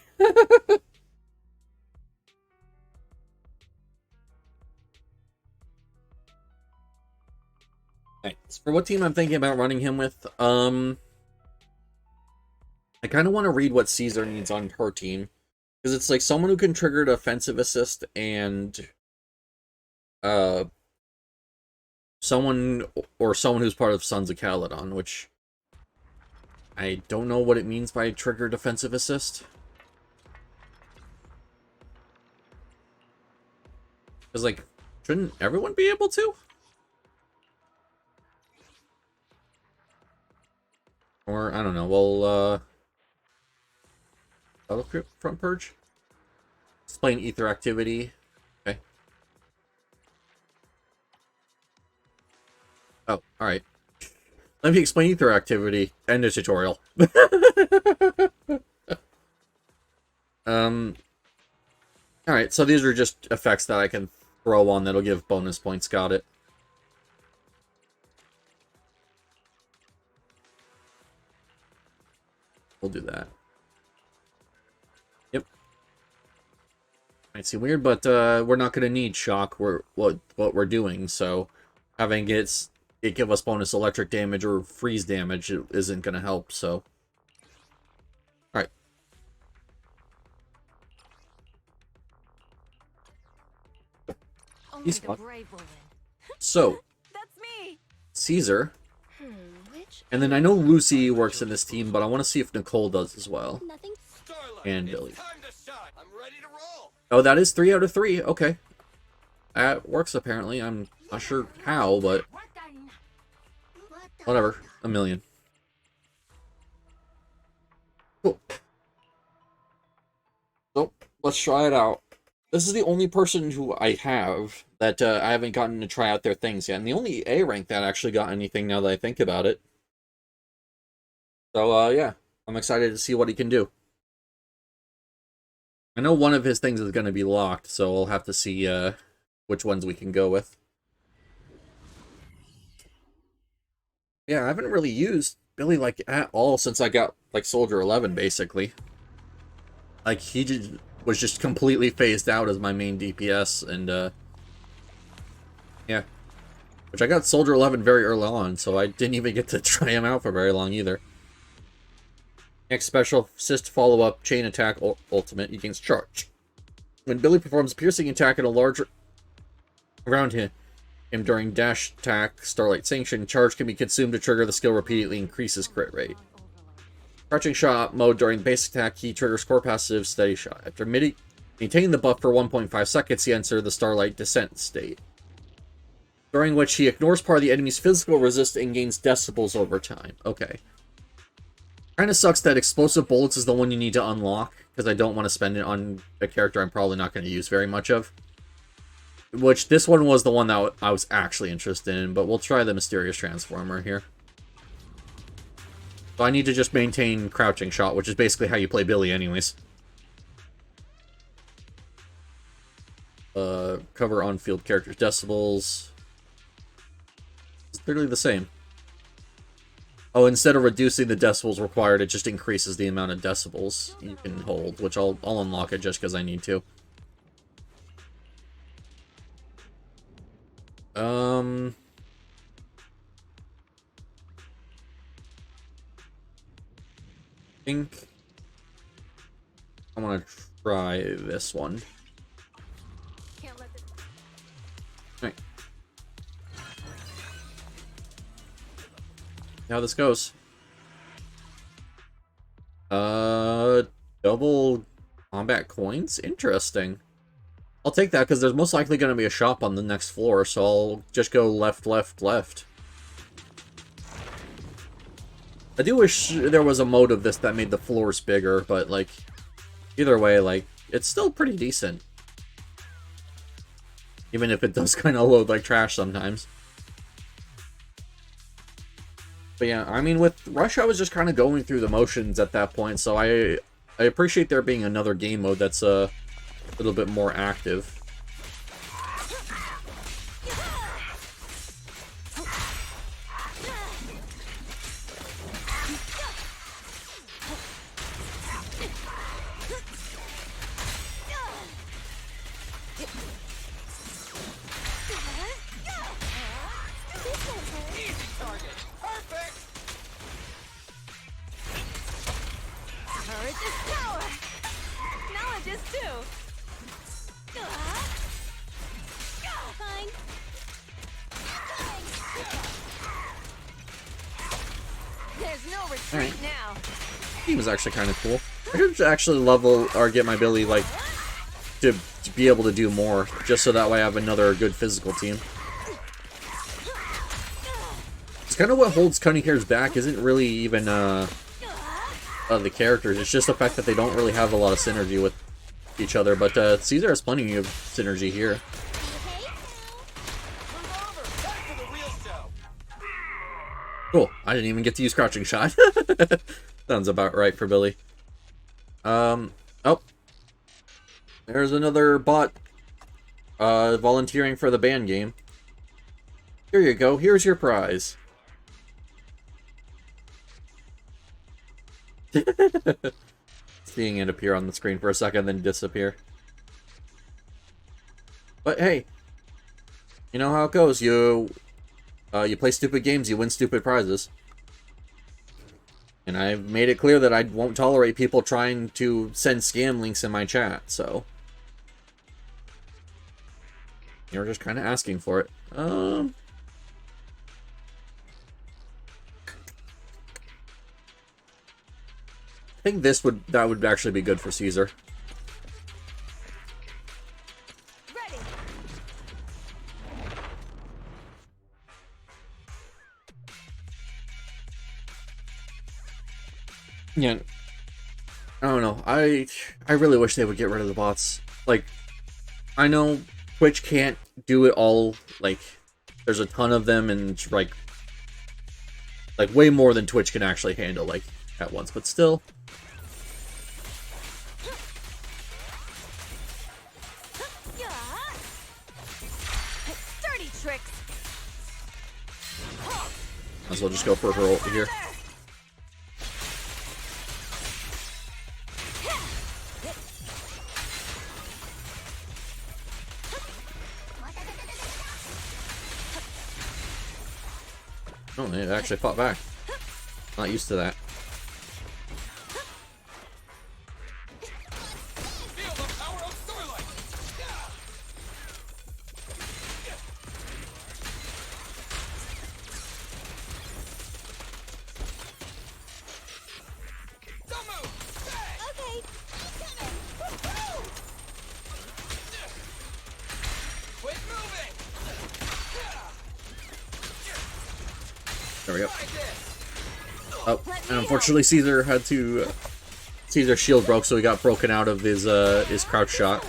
[SPEAKER 1] Right. For what team I'm thinking about running him with, I kind of want to read what Caesar needs on her team. Because it's like someone who can trigger defensive assist and someone who's part of Sons of Caledon, which I don't know what it means by trigger defensive assist. Because, like, shouldn't everyone be able to? Or, I don't know, well, Battlefront Purge? Explain ether activity. Okay. Oh, alright. Let me explain ether activity. End the tutorial. Alright, so these are just effects that I can throw on that'll give bonus points. Got it. We'll do that. Yep. Might seem weird, but we're not gonna need shock. What we're doing, so having it give us bonus electric damage or freeze damage isn't gonna help. So, all right.
[SPEAKER 2] Only the brave will win.
[SPEAKER 1] So,
[SPEAKER 2] That's me.
[SPEAKER 1] Caesar,
[SPEAKER 5] Which?
[SPEAKER 1] and then I know Lucy works in this team, but I want to see if Nicole does as well.
[SPEAKER 5] Nothing.
[SPEAKER 3] Starlight,
[SPEAKER 1] And
[SPEAKER 3] it's
[SPEAKER 1] Billy.
[SPEAKER 3] time to shine. I'm ready to roll.
[SPEAKER 1] Oh, that is 3 out of 3. Okay, that works apparently. I'm not sure how, but whatever. A million. Cool. So let's try it out. This is the only person who I have that I haven't gotten to try out their things yet, and the only A rank that actually got anything now that I think about it. So yeah, I'm excited to see what he can do. I know one of his things is going to be locked, so we'll have to see which ones we can go with. Yeah, I haven't really used Billy, like, at all since I got, like, Soldier 11, basically. Like, he was just completely phased out as my main DPS, and, yeah. Which I got Soldier 11 very early on, so I didn't even get to try him out for very long either. Next special, assist follow-up, chain attack ultimate, he gains charge. When Billy performs piercing attack in a larger around him during dash attack, Starlight Sanction, charge can be consumed to trigger the skill repeatedly, increases crit rate. Crouching shot mode during basic attack, he triggers core passive steady shot. After maintaining the buff for 1.5 seconds, he enters the Starlight Descent state, during which he ignores part of the enemy's physical resist and gains decibels over time. Okay. Kinda sucks that explosive bullets is the one you need to unlock, because I don't want to spend it on a character I'm probably not going to use very much of. Which, this one was the one that I was actually interested in, but we'll try the Mysterious Transformer here. So I need to just maintain crouching shot, which is basically how you play Billy anyways. Cover on-field characters' decibels. It's literally the same. Oh, instead of reducing the decibels required, it just increases the amount of decibels you can hold, which I'll unlock it just because I need to. I think I want to try this one.
[SPEAKER 2] Can't let this.
[SPEAKER 1] Alright. See how this goes. Double combat coins? Interesting. I'll take that because there's most likely going to be a shop on the next floor, so I'll just go left, left, left. I do wish there was a mode of this that made the floors bigger, but, like, either way, like, it's still pretty decent. Even if it does kind of load like trash sometimes. But yeah, I mean, with Rush, I was just kind of going through the motions at that point, so I appreciate there being another game mode that's a little bit more active.
[SPEAKER 2] Right now.
[SPEAKER 1] Team is actually kind of cool. I could actually level or get my Billy like to be able to do more, just so that way I have another good physical team. It's kind of what holds Cunninghair's back. Isn't really even the characters. It's just the fact that they don't really have a lot of synergy with each other. But Caesar has plenty of synergy here. Cool. I didn't even get to use crouching shot. Sounds about right for Billy. Oh. There's another bot volunteering for the band game. Here you go. Here's your prize. Seeing it appear on the screen for a second, then disappear. But hey, you know how it goes. You play stupid games, you win stupid prizes. And I've made it clear that I won't tolerate people trying to send scam links in my chat, so you're just kind of asking for it. I think that would actually be good for Caesar.
[SPEAKER 2] Ready.
[SPEAKER 1] Yeah, I don't know. I really wish they would get rid of the bots. Like, I know Twitch can't do it all. Like, there's a ton of them, and like way more than Twitch can actually handle, like, at once. But still.
[SPEAKER 2] Dirty tricks.
[SPEAKER 1] Might as well just go for her ult here. Oh, they actually fought back. Not used to that.
[SPEAKER 3] Feel the power of Starlight! Don't move!
[SPEAKER 5] Okay, I'm coming. Woohoo!
[SPEAKER 3] Quit moving!
[SPEAKER 1] There we go.
[SPEAKER 3] Try this!
[SPEAKER 1] Oh, and unfortunately Caesar had to... Caesar's shield broke, so he got broken out of his crouch shot.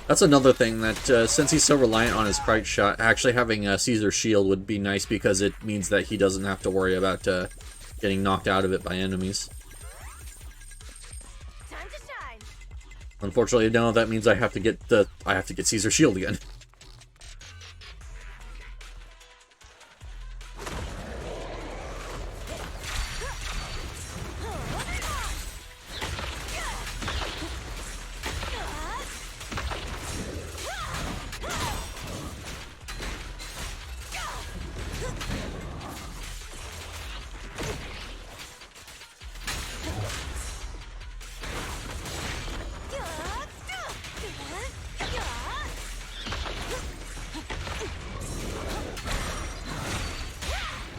[SPEAKER 1] That's another thing that, since he's so reliant on his crouch shot, actually having Caesar's shield would be nice because it means that he doesn't have to worry about getting knocked out of it by enemies.
[SPEAKER 2] Time to shine.
[SPEAKER 1] Unfortunately, no, that means I have to get Caesar's shield again.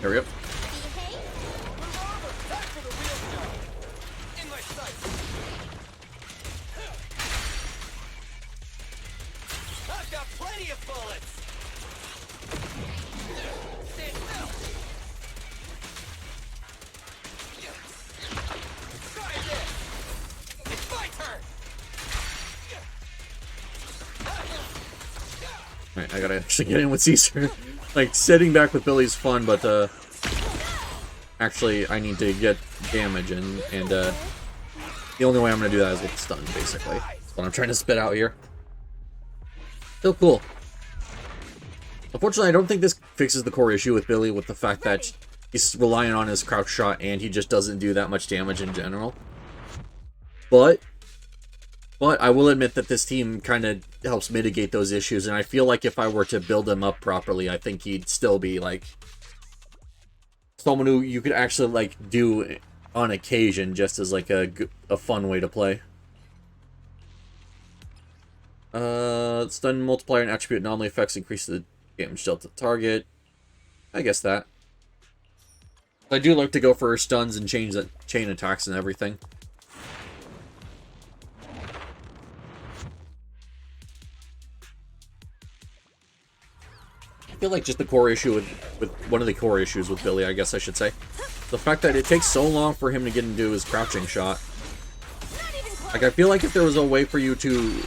[SPEAKER 1] There we go.
[SPEAKER 3] Back for the real show! In my sight! I've got plenty of bullets! Stand still! Try this! It's my turn!
[SPEAKER 1] Alright, I gotta actually get in with Caesar. Like, sitting back with Billy's fun, but, actually, I need to get damage, and the only way I'm gonna do that is with stun, basically. That's what I'm trying to spit out here. Still cool. Unfortunately, I don't think this fixes the core issue with Billy, with the fact that he's relying on his crouch shot, and he just doesn't do that much damage in general. But I will admit that this team kind of helps mitigate those issues, and I feel like if I were to build him up properly, I think he'd still be, like, someone who you could actually, like, do on occasion, just as, like, a fun way to play. Stun multiplier and attribute anomaly effects increase the damage dealt to target. I guess that. I do like to go for stuns and chain attacks and everything. I feel like just the core issue with one of the core issues with Billy, I guess I should say, the fact that it takes so long for him to get into his crouching shot. Like, I feel like if there was a way for you to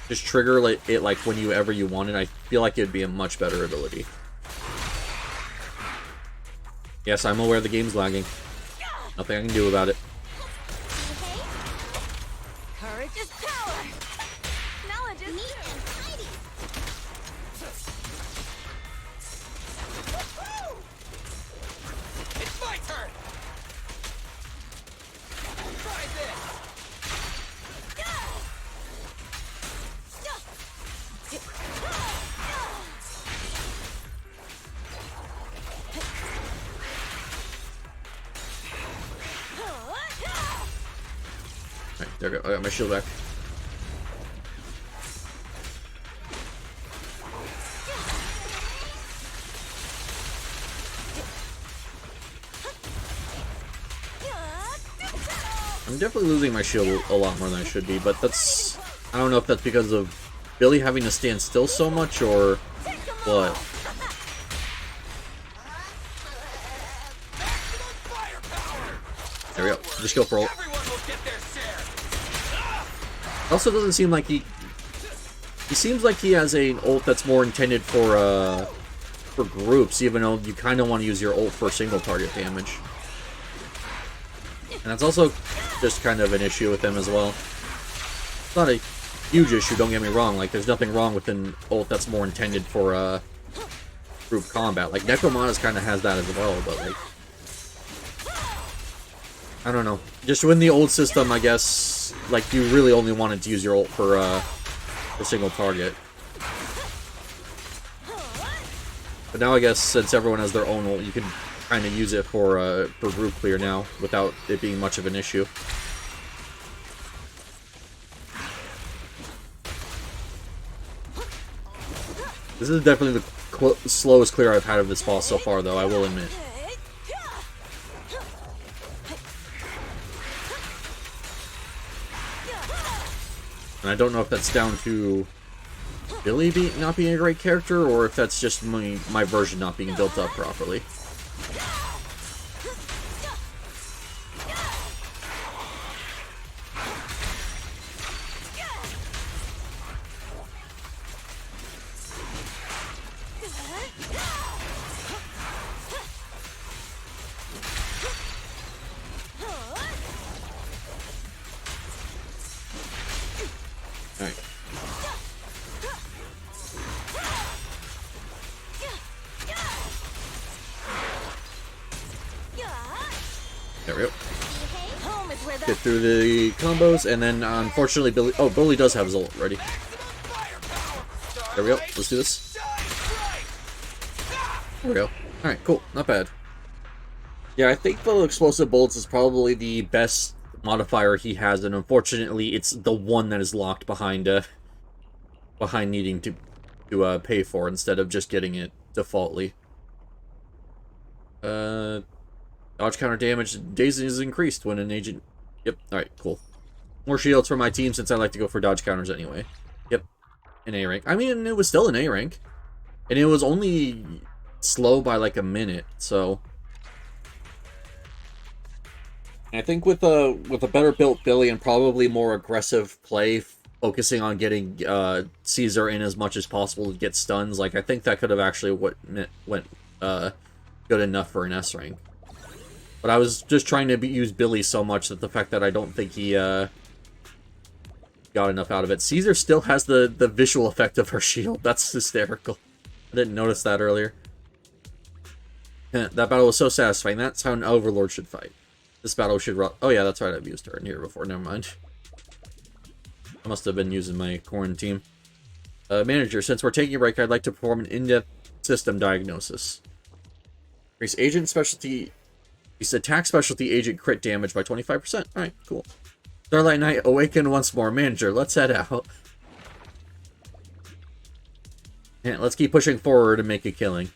[SPEAKER 1] just trigger it like whenever you wanted, I feel like it'd be a much better ability. Yes, I'm aware the game's lagging. Nothing I can do about it.
[SPEAKER 2] Courage is power. Knowledge is
[SPEAKER 5] Neat and tidy.
[SPEAKER 3] It's my turn! Try this!
[SPEAKER 1] Alright, there we go. I got my shield back. I'm definitely losing my shield a lot more than I should be, but that's... I don't know if that's because of Billy having to stand still so much, or what. There we go. Just go for ult.
[SPEAKER 3] Everyone will get their share!
[SPEAKER 1] Also doesn't seem like he seems like he has an ult that's more intended for groups, even though you kind of want to use your ult for single target damage. And that's also just kind of an issue with him as well. It's not a huge issue, don't get me wrong. Like, there's nothing wrong with an ult that's more intended for group combat. Like, Necromantis kind of has that as well, but like, I don't know. Just when the old system, I guess, like, you really only wanted to use your ult for single target. But now I guess since everyone has their own ult, you can kind of use it for group clear now without it being much of an issue. This is definitely the slowest clear I've had of this boss so far, though, I will admit. And I don't know if that's down to Billy not being a great character, or if that's just my version not being built up properly. Alright. There we go. Get through the combos, and then unfortunately Billy... Oh, Billy does have his ult ready. There we go. Let's do this. There we go. Alright, cool. Not bad. Yeah, I think the explosive bullets is probably the best modifier he has, and unfortunately it's the one that is locked behind needing to pay for instead of just getting it defaultly. Dodge counter damage dazing is increased when an agent... Yep, alright, cool. More shields for my team since I like to go for dodge counters anyway. Yep, an A rank. I mean, it was still an A rank. And it was only slow by like a minute, so... I think with a better built Billy and probably more aggressive play, focusing on getting Caesar in as much as possible to get stuns, like, I think that could have actually went good enough for an S rank. But I was just trying to use Billy so much that the fact that I don't think he got enough out of it. Caesar still has the visual effect of her shield. That's hysterical. I didn't notice that earlier. That battle was so satisfying. That's how an Overlord should fight. This battle should run... Oh yeah, that's right, I've used her in here before. Never mind. I must have been using my quarantine. Manager, since we're taking a break, I'd like to perform an in-depth system diagnosis. Increase agent specialty... attack specialty agent crit damage by 25%. Alright, cool. Starlight Knight, awaken once more. Manager, let's head out. Yeah, let's keep pushing forward and make a killing.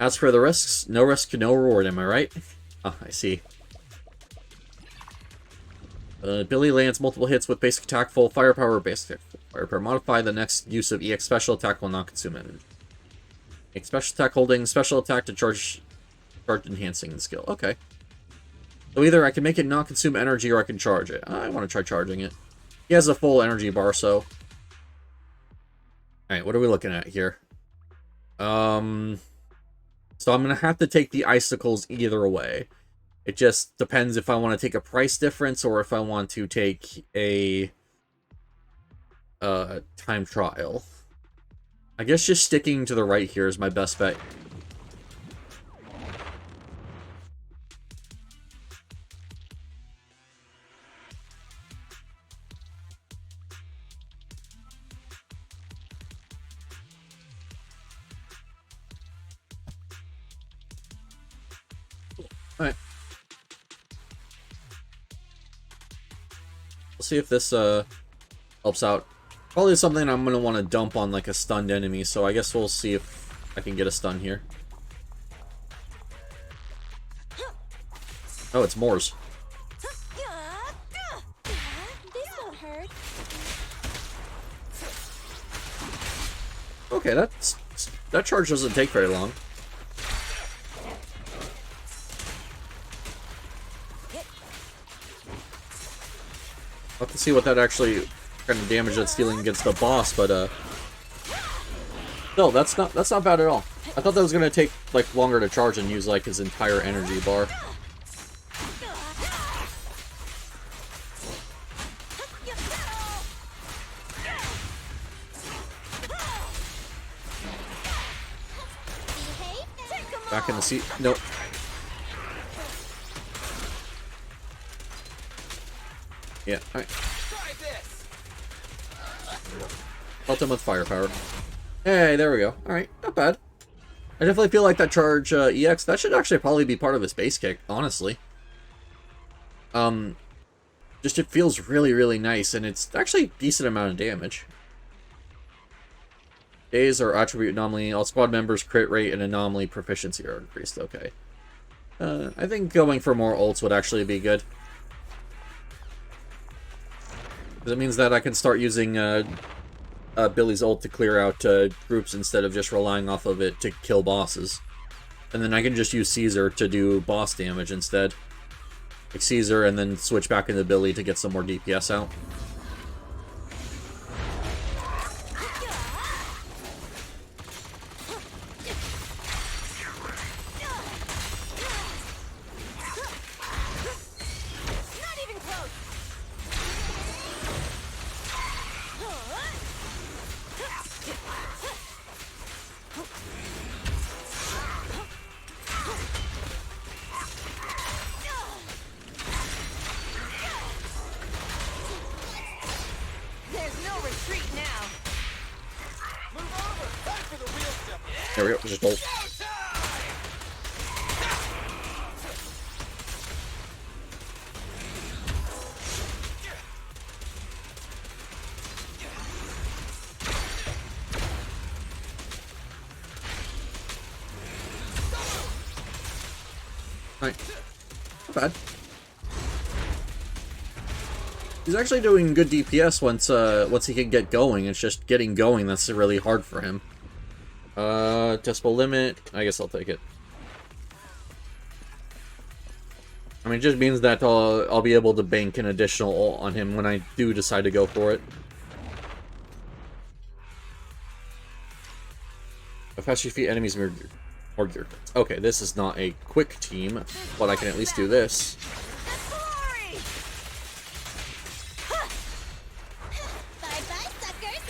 [SPEAKER 1] As for the risks, no risk, no reward, am I right? Ah, I see. Billy lands multiple hits with basic attack, full firepower, basic attack, full firepower. Modify the next use of EX special attack will not consume energy. Make special attack holding special attack to charge enhancing the skill. Okay. So either I can make it not consume energy or I can charge it. I want to try charging it. He has a full energy bar, so... Alright, what are we looking at here? So I'm going to have to take the icicles either way. It just depends if I want to take a price difference or if I want to take a time trial. I guess just sticking to the right here is my best bet. Alright. We'll see if this helps out. Probably something I'm going to want to dump on like a stunned enemy, so I guess we'll see if I can get a stun here. Oh, it's Moore's.
[SPEAKER 5] This won't hurt.
[SPEAKER 1] Okay, that charge doesn't take very long. I'll have to see what that actually kind of damage that's dealing against the boss, but no, that's not bad at all. I thought that was gonna take like longer to charge and use like his entire energy bar. Back in the seat. Nope. Yeah, alright. Pelt him with firepower. Hey, there we go. Alright, not bad. I definitely feel like that charge EX, that should actually probably be part of his base kick, honestly. Just it feels really, really nice, and it's actually a decent amount of damage. Days are attribute anomaly. All squad members' crit rate and anomaly proficiency are increased. Okay. I think going for more ults would actually be good. Because it means that I can start using Billy's ult to clear out groups instead of just relying off of it to kill bosses. And then I can just use Caesar to do boss damage instead. Like Caesar and then switch back into Billy to get some more DPS out. There we go, just ult. Alright. Not bad. He's actually doing good DPS once he can get going. It's just getting going that's really hard for him. Decibel limit. I guess I'll take it. I mean, it just means that I'll be able to bank an additional ult on him when I do decide to go for it. Fast defeat enemies more gear. Okay, this is not a quick team, but I can at least do this.
[SPEAKER 5] Bye-bye, suckers.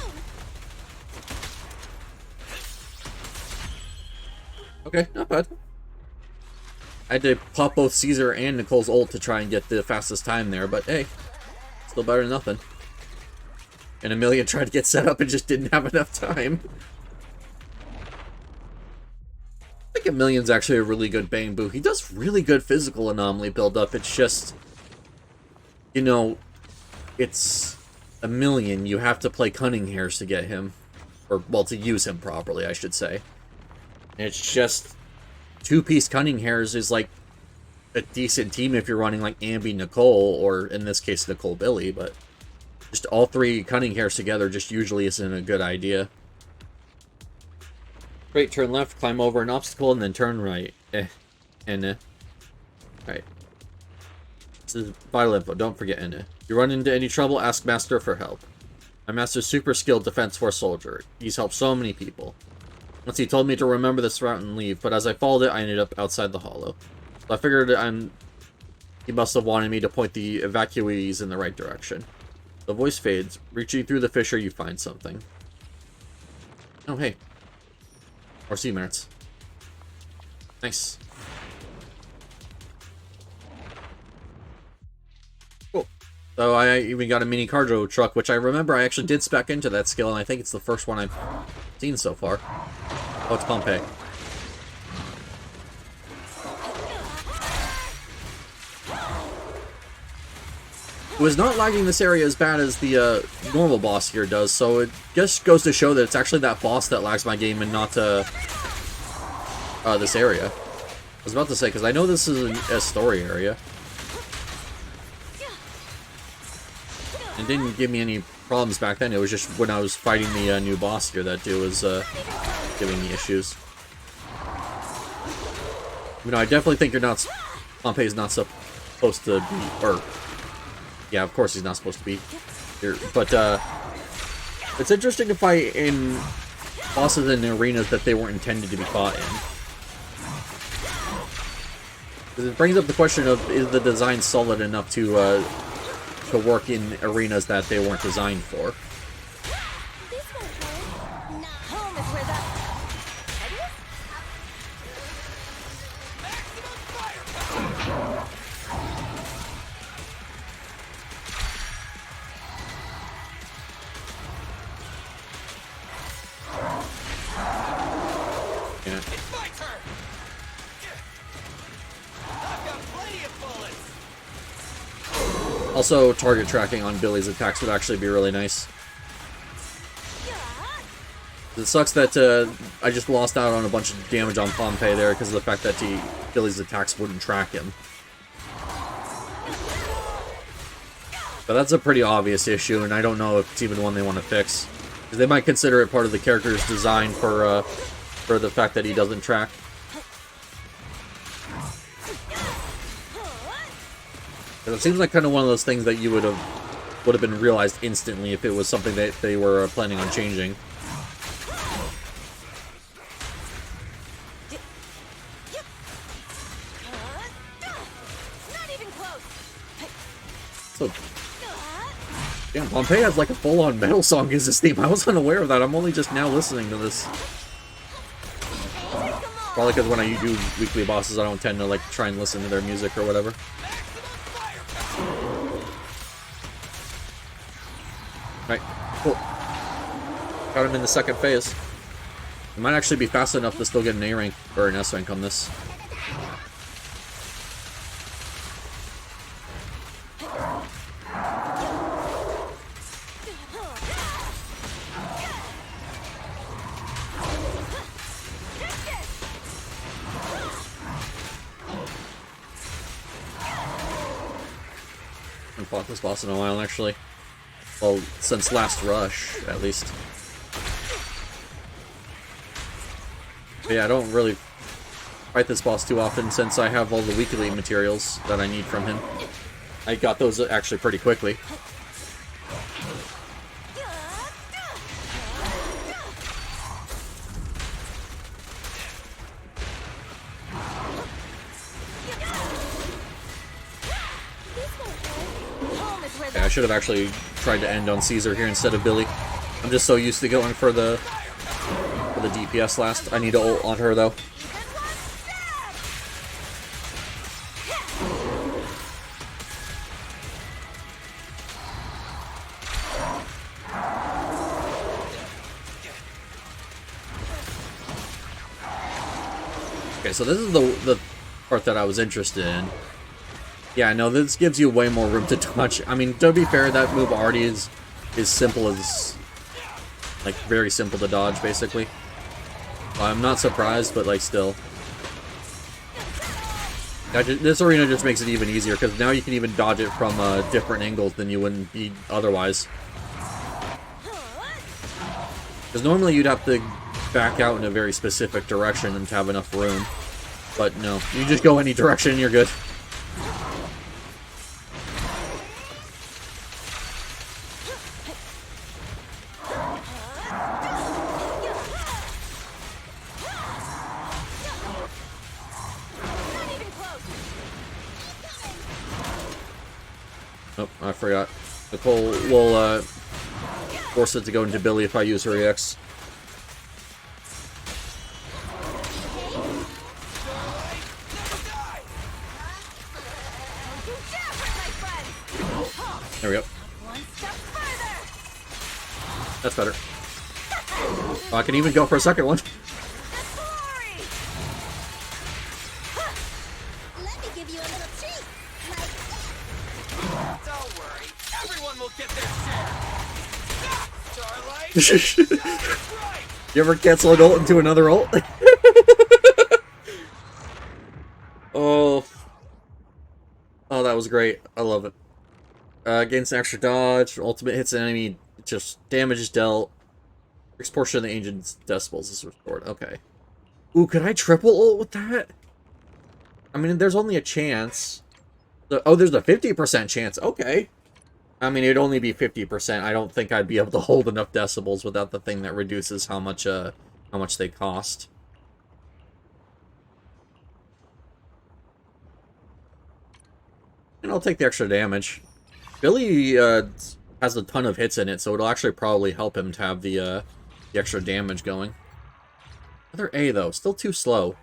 [SPEAKER 5] Boom!
[SPEAKER 1] Okay, not bad. I had to pop both Caesar and Nicole's ult to try and get the fastest time there, but hey, still better than nothing. And Amelia tried to get set up and just didn't have enough time. I think Amelian's actually a really good Bang Boo. He does really good physical anomaly build-up. It's just, you know, it's a million. You have to play Cunning Hairs to get him. Or, well, to use him properly, I should say. It's just two-piece Cunning Hairs is like a decent team if you're running like Ambi Nicole, or in this case Nicole Billy, but just all three Cunning Hairs together just usually isn't a good idea. Straight, turn left, climb over an obstacle, and then turn right. Alright. This is vital info, don't forget If you run into any trouble, ask Master for help. My Master's super skilled Defense Force soldier. He's helped so many people. Once he told me to remember this route and leave, but as I followed it, I ended up outside the hollow. So I figured he must have wanted me to point the evacuees in the right direction. The voice fades. Reaching through the fissure, you find something. Oh, hey. More sea merits. Nice. Cool. So I even got a mini cargo truck, which I remember I actually did spec into that skill, and I think it's the first one I've seen so far. Oh, it's Pompeii. It was not lagging this area as bad as the normal boss here does, so it just goes to show that it's actually that boss that lags my game and not this area. I was about to say, because I know this is a story area. It didn't give me any problems back then, it was just when I was fighting the new boss here that it was giving me issues. You know, I definitely think Pompeii's not supposed to be, or... Yeah, of course he's not supposed to be here, but it's interesting to fight in bosses in arenas that they weren't intended to be fought in. It brings up the question of, is the design solid enough to work in arenas that they weren't designed for? Also, target tracking on Billy's attacks would actually be really nice. It sucks that I just lost out on a bunch of damage on Pompeii there because of the fact that Billy's attacks wouldn't track him. But that's a pretty obvious issue, and I don't know if it's even one they want to fix. Because they might consider it part of the character's design for the fact that he doesn't track. It seems like kind of one of those things that you would have been realized instantly if it was something that they were planning on changing. So, damn, Pompeii has like a full-on metal song as his theme. I was unaware of that. I'm only just now listening to this. Probably because when I do weekly bosses, I don't tend to like try and listen to their music or whatever. Right, cool. Got him in the second phase. It might actually be fast enough to still get an A rank or an S rank on this. I haven't fought this boss in a while, actually. Well, since last rush, at least. But yeah, I don't really fight this boss too often since I have all the weekly materials that I need from him. I got those actually pretty quickly. Yeah, I should have actually tried to end on Caesar here instead of Billy. I'm just so used to going for the DPS last. I need to ult on her though. Okay, so this is the part that I was interested in. Yeah, no, this gives you way more room to dodge. I mean, to be fair, that move already is simple as, like, very simple to dodge, basically. I'm not surprised, but like still. This arena just makes it even easier, because now you can even dodge it from different angles than you wouldn't be otherwise. Because normally you'd have to back out in a very specific direction and to have enough room. But no, you just go any direction and you're good. Oh, I forgot. Nicole will force it to go into Billy if I use her EX. There we go. That's better. Oh, I can even go for a second one.
[SPEAKER 5] Let me give you a little treat. Like that.
[SPEAKER 3] Don't worry, everyone will get their share. Starlight,
[SPEAKER 1] You ever cancel an ult into another ult? Oh. Oh, that was great. I love it. Gains an extra dodge. Ultimate hits an enemy. Just damage is dealt. Next portion of the agent's decibels is restored. Okay. Ooh, could I triple ult with that? I mean, there's only a chance. Oh, there's a 50% chance. Okay. I mean, it'd only be 50%. I don't think I'd be able to hold enough decibels without the thing that reduces how much they cost. And I'll take the extra damage. Billy has a ton of hits in it, so it'll actually probably help him to have the extra damage going. Another A, though. Still too slow.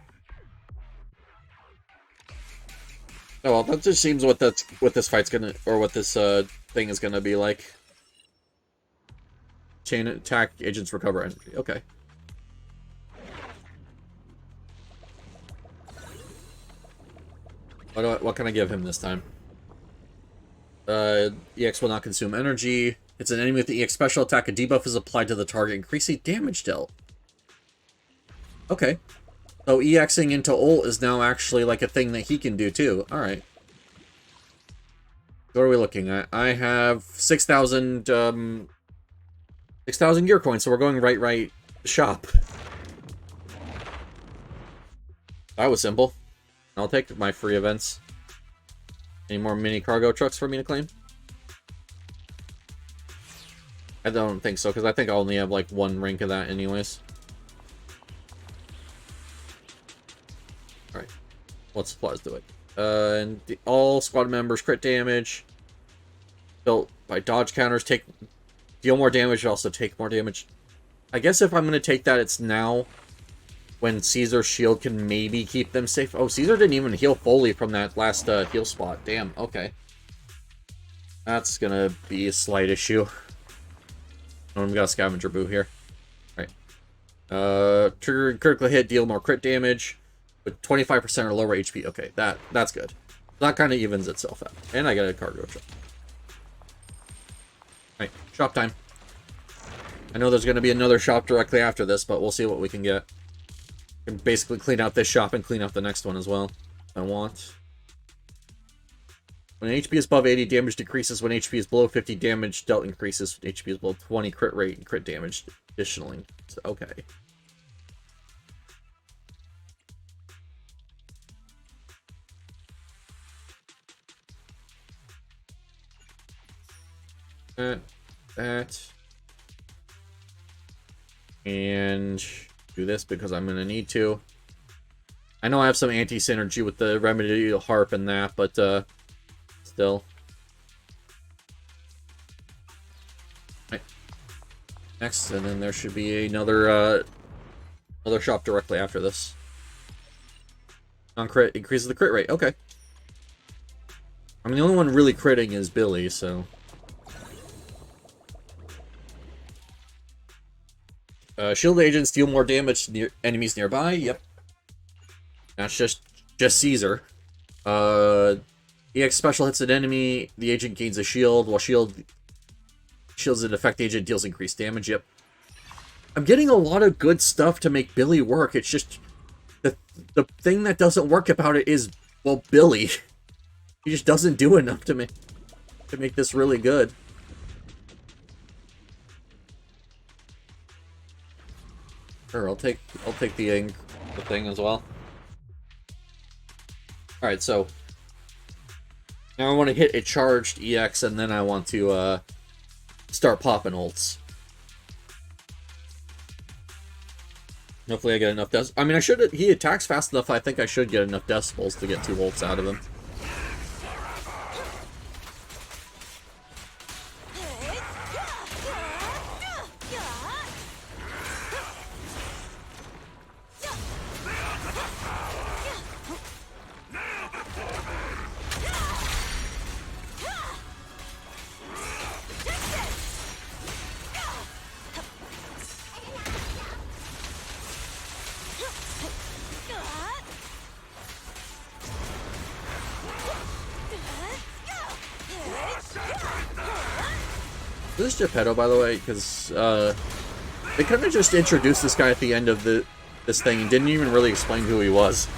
[SPEAKER 1] Oh, well, that just seems what this fight's gonna, or what this thing is gonna be like. Chain attack, agents recover energy. Okay. What can I give him this time? EX will not consume energy. It's an enemy with the EX special attack. A debuff is applied to the target, increasing damage dealt. Okay. So EXing into ult is now actually like a thing that he can do too. Alright. What are we looking at? I have 6,000 6,000 gear coins, so we're going right shop. That was simple. I'll take my free events. Any more mini cargo trucks for me to claim? I don't think so, because I think I only have like one rank of that anyways. Alright. What supplies do it? And all squad members crit damage. Built by dodge counters. Deal more damage, also take more damage. I guess if I'm going to take that, it's now. When Caesar's shield can maybe keep them safe. Oh, Caesar didn't even heal fully from that last heal spot. Damn, okay. That's gonna be a slight issue. Oh, we got a scavenger boo here. All right. Trigger critical hit, deal more crit damage with 25% or lower HP. Okay, that's good. That kind of evens itself out. And I got a cargo truck. All right, shop time. I know there's gonna be another shop directly after this, but we'll see what we can get. Can basically clean out this shop and clean out the next one as well. If I want. When HP is above 80, damage decreases. When HP is below 50, damage dealt increases. When HP is below 20, crit rate and crit damage additionally. So, okay. That. And do this because I'm going to need to. I know I have some anti-synergy with the remedial harp and that, but still. Right. Next, and then there should be another shop directly after this. Non-crit increases the crit rate. Okay. I mean, the only one really critting is Billy, so. Shield agents deal more damage to enemies nearby. Yep. That's just Caesar. EX special hits an enemy. The agent gains a shield. While shields an effect agent deals increased damage. Yep. I'm getting a lot of good stuff to make Billy work. It's just the thing that doesn't work about it is, well, Billy. He just doesn't do enough to make this really good. Sure, I'll take the thing as well. All right, so now I want to hit a charged EX, and then I want to start popping ults. Hopefully I get enough I mean, he attacks fast enough, I think I should get enough decibels to get 2 ults out of him. This is Geppetto, by the way, because they kind of just introduced this guy at the end of this thing and didn't even really explain who he was.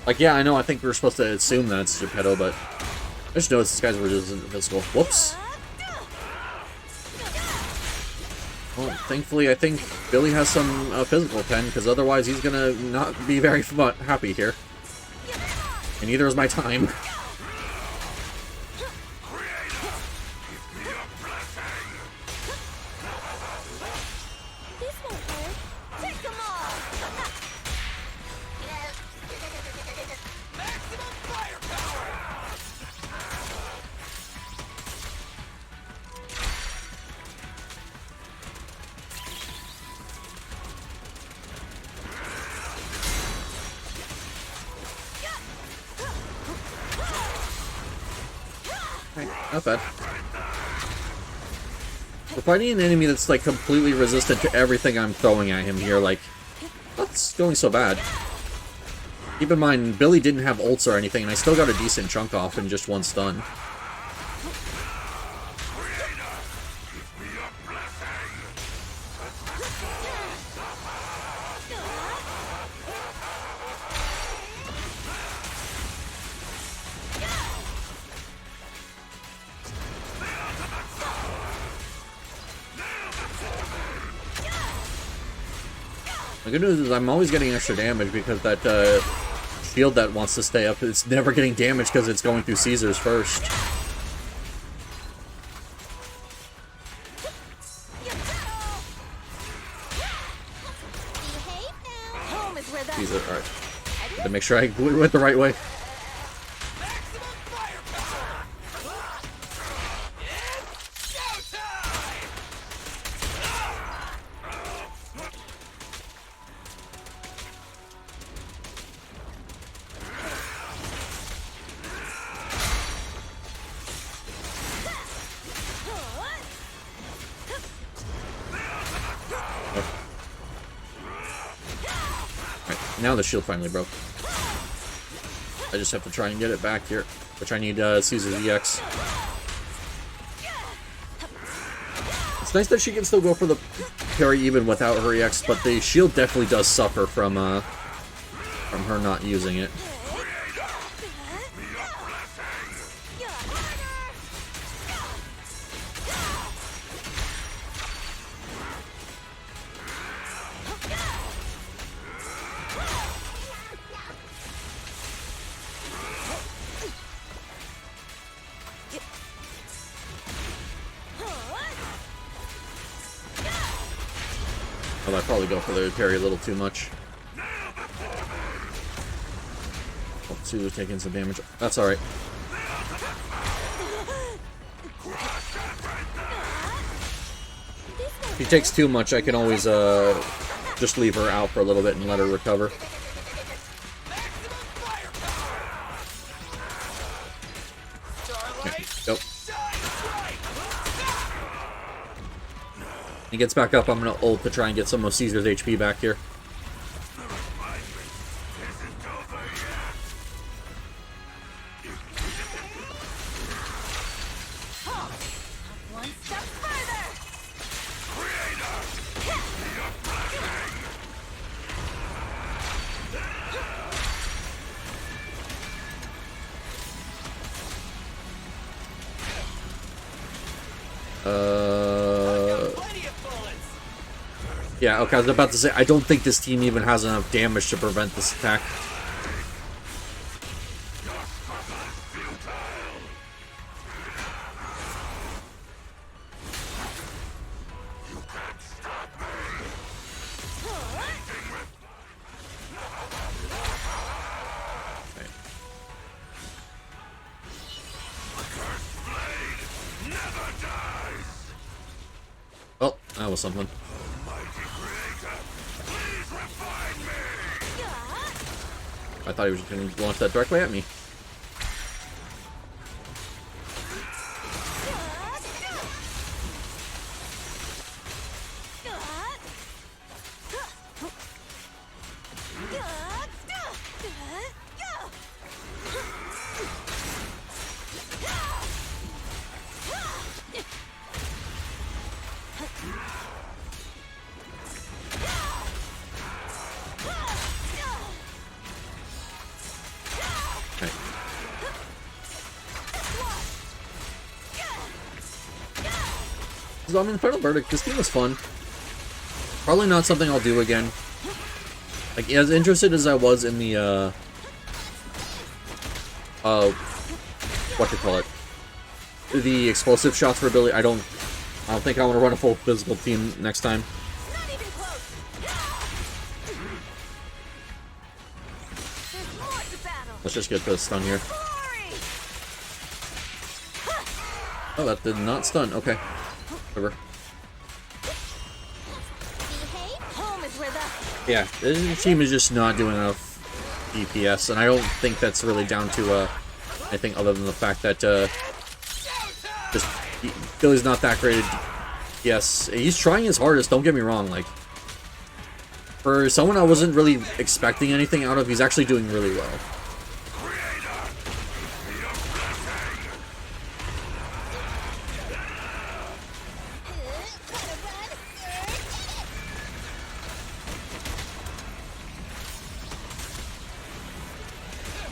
[SPEAKER 1] Like, yeah, I know, I think we were supposed to assume that it's Geppetto, but I just noticed this guy's resistant to physical. Whoops. Well, thankfully, I think Billy has some physical pen, because otherwise he's gonna not be very happy here. And neither is my time. Not bad. We're fighting an enemy that's like completely resistant to everything I'm throwing at him here. Like, what's going so bad? Keep in mind, Billy didn't have ults or anything, and I still got a decent chunk off in just 1 stun. The good news is I'm always getting extra damage because that shield that wants to stay up, it's never getting damaged because it's going through Caesar's first. Caesar, alright. Had to make sure I went the right way. Now the shield finally broke. I just have to try and get it back here, which I need Caesar's EX. It's nice that she can still go for the parry even without her EX, but the shield definitely does suffer from her not using it. I'd probably go for the parry a little too much. Oh, Caesar's taking some damage. That's alright. If he takes too much, I can always just leave her out for a little bit and let her recover. Okay, nope. He gets back up, I'm gonna ult to try and get some of Caesar's HP back here. Yeah, okay, I was about to say, I don't think this team even has enough damage to prevent this attack. Oh, that was something. I thought he was going to launch that directly at me. Okay. So, I mean, final verdict, this game was fun. Probably not something I'll do again. Like, as interested as I was in the, what to call it? The explosive shots for ability, I don't think I want to run a full physical team next time.
[SPEAKER 5] Not even close. There's more to battle.
[SPEAKER 1] Let's just get this stun here.
[SPEAKER 5] Glory.
[SPEAKER 1] Oh, that did not stun. Okay. Whatever.
[SPEAKER 5] Behave. Home is where the
[SPEAKER 1] Yeah, this team is just not doing enough DPS, and I don't think that's really down to anything other than the fact that just Billy's not that great at DPS. He's trying his hardest, don't get me wrong. Like, for someone I wasn't really expecting anything out of, he's actually doing really well.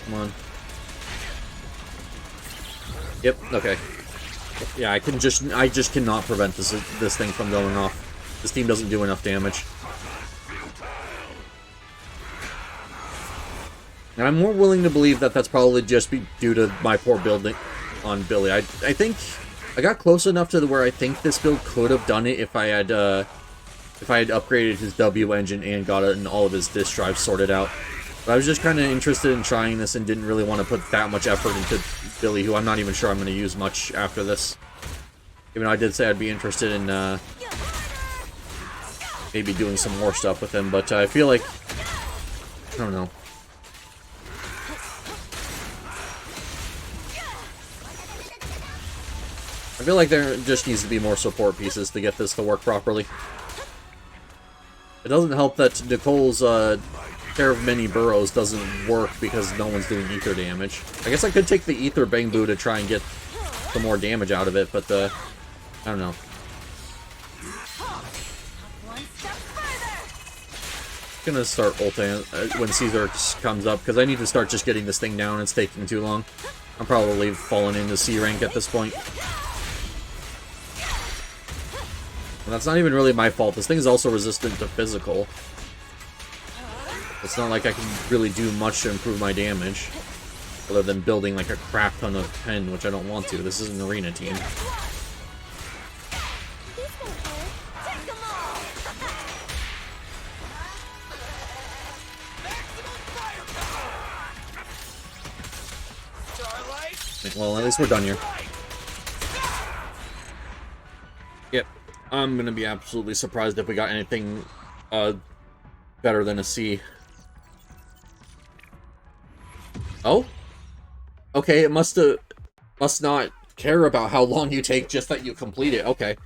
[SPEAKER 1] Come on. Yep, okay. Yeah, I just cannot prevent this thing from going off. This team doesn't do enough damage. And I'm more willing to believe that that's probably just due to my poor building on Billy. I think I got close enough to where I think this build could have done it if I had upgraded his W engine and got it and all of his disk drives sorted out. But I was just kind of interested in trying this and didn't really want to put that much effort into Billy, who I'm not even sure I'm going to use much after this. Even though I did say I'd be interested in maybe doing some more stuff with him, but I feel like, I don't know. I feel like there just needs to be more support pieces to get this to work properly. It doesn't help that Nicole's Care of Many Burrows doesn't work because no one's doing ether damage. I guess I could take the ether Bangbu to try and get some more damage out of it, but I don't know.
[SPEAKER 5] one step further.
[SPEAKER 1] I'm gonna start ulting when Caesar comes up because I need to start just getting this thing down. It's taking too long. I'm probably falling into C rank at this point. And that's not even really my fault. This thing is also resistant to physical. It's not like I can really do much to improve my damage. Other than building like a crap ton of pen, which I don't want to. This is an arena team.
[SPEAKER 5] This won't hurt. Take them all.
[SPEAKER 3] Starlight.
[SPEAKER 1] Well, at least we're done here. Yep. I'm gonna be absolutely surprised if we got anything better than a C. Oh? Okay, it must not care about how long you take, just that you complete it. Okay.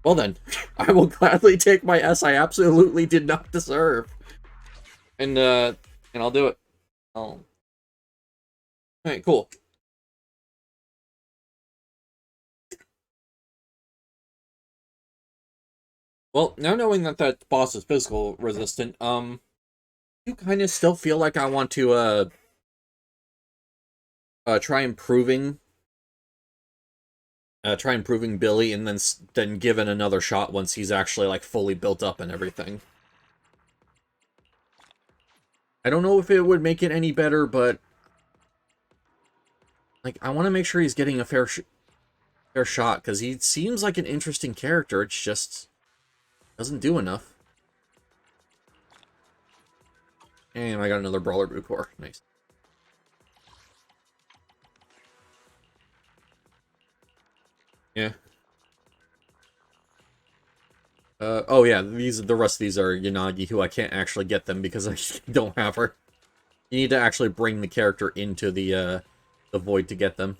[SPEAKER 1] Well then, I will gladly take my S I absolutely did not deserve. And I'll do it. Oh. Alright, cool. Well, now knowing that that boss is physical resistant, you kind of still feel like I want to, try improving try improving Billy, and then give it another shot once he's actually like fully built up and everything. I don't know if it would make it any better, but like I want to make sure he's getting a fair shot, because he seems like an interesting character. It's just doesn't do enough. And I got another Brawler Brew Core. Nice. Yeah. Oh yeah, the rest of these are Yanagi, who I can't actually get them because I don't have her. You need to actually bring the character into the void to get them.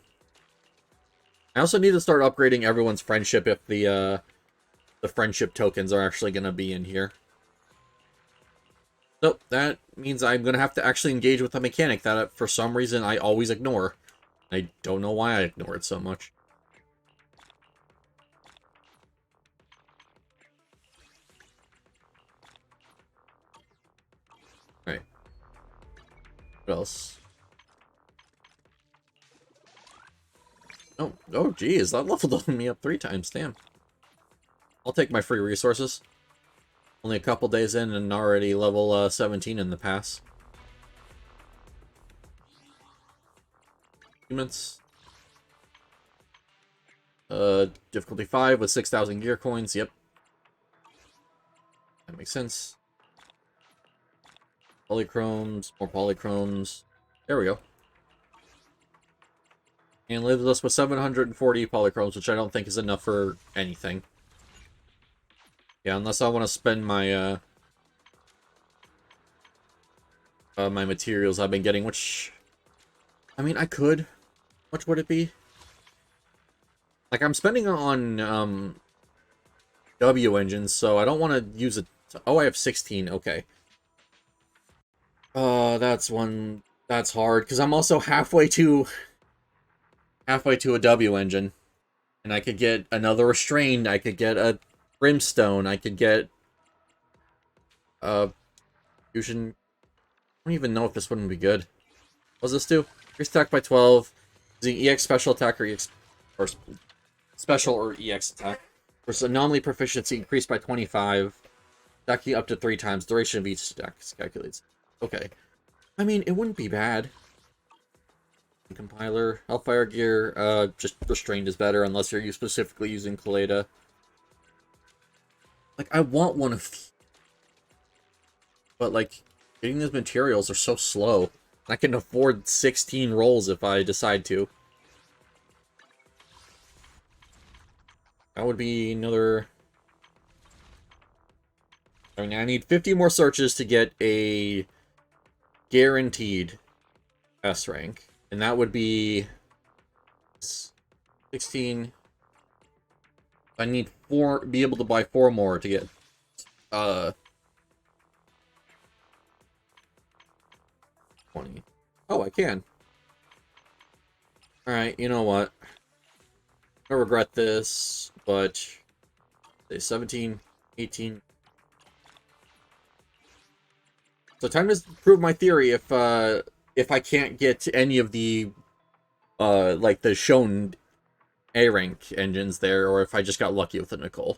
[SPEAKER 1] I also need to start upgrading everyone's friendship if the friendship tokens are actually going to be in here. So that means I'm going to have to actually engage with a mechanic that for some reason I always ignore. I don't know why I ignore it so much. Right. What else? Oh, geez, that leveled me up 3 times, damn. I'll take my free resources. Only a couple days in and already level 17 in the pass. Humans. Difficulty 5 with 6,000 gear coins, yep. That makes sense. Polychromes, more polychromes. There we go. And leaves us with 740 polychromes, which I don't think is enough for anything. Yeah, unless I want to spend my my materials I've been getting, which I mean I could. How much would it be? Like I'm spending on W engines, so I don't want to use it. Oh, I have 16. Okay. That's hard because I'm also halfway to a W engine, and I could get another restrained. I could get a brimstone. I could get fusion. I don't even know if this wouldn't be good. What does this do? Increase attack by 12. Using EX special attack or EX or special or EX attack. Versus anomaly proficiency increased by 25. Attacking up to 3 times. Duration of each attack calculates. Okay. I mean, it wouldn't be bad. Compiler. Hellfire gear. Just restrained is better unless you're specifically using Kaleda. Like, I want one of these. But, like, getting these materials are so slow. I can afford 16 rolls if I decide to. That would be another... I mean, I need 50 more searches to get a guaranteed S rank. And that would be 16. I need 4, be able to buy 4 more to get 20. Oh, I can. Alright, you know what? I regret this, but say 17, 18. So time to prove my theory if I can't get any of the like the shown A rank engines there, or if I just got lucky with the Nicole.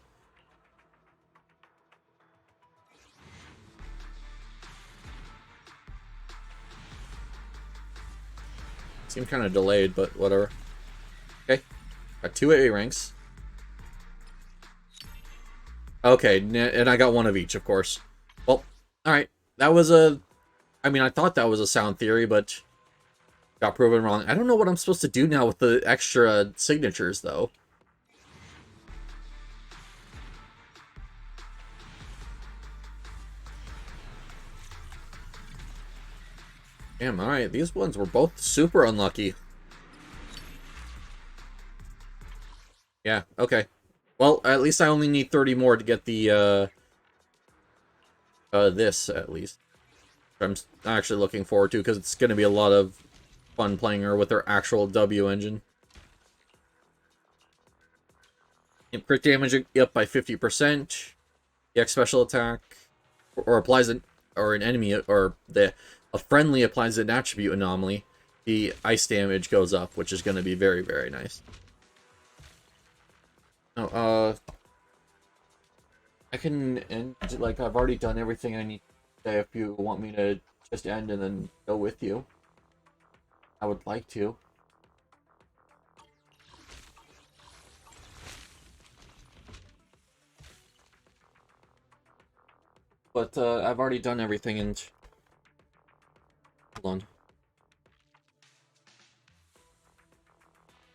[SPEAKER 1] Seemed kind of delayed, but whatever. Okay, got 2 A ranks. Okay, and I got 1 of each, of course. Well, alright. That was a... I mean, I thought that was a sound theory, but got proven wrong. I don't know what I'm supposed to do now with the extra signatures, though. Damn, alright. These ones were both super unlucky. Yeah, okay. Well, at least I only need 30 more to get the, this, at least. I'm actually looking forward to, because it's going to be a lot of fun playing her with her actual W engine. Crit damage up by 50%. EX special attack, or applies an enemy, or a friendly applies an attribute anomaly. The ice damage goes up, which is going to be very, very nice. No, I can end, like, I've already done everything I need to say. If you want me to just end and then go with you, I would like to. But, I've already done everything and... Hold on.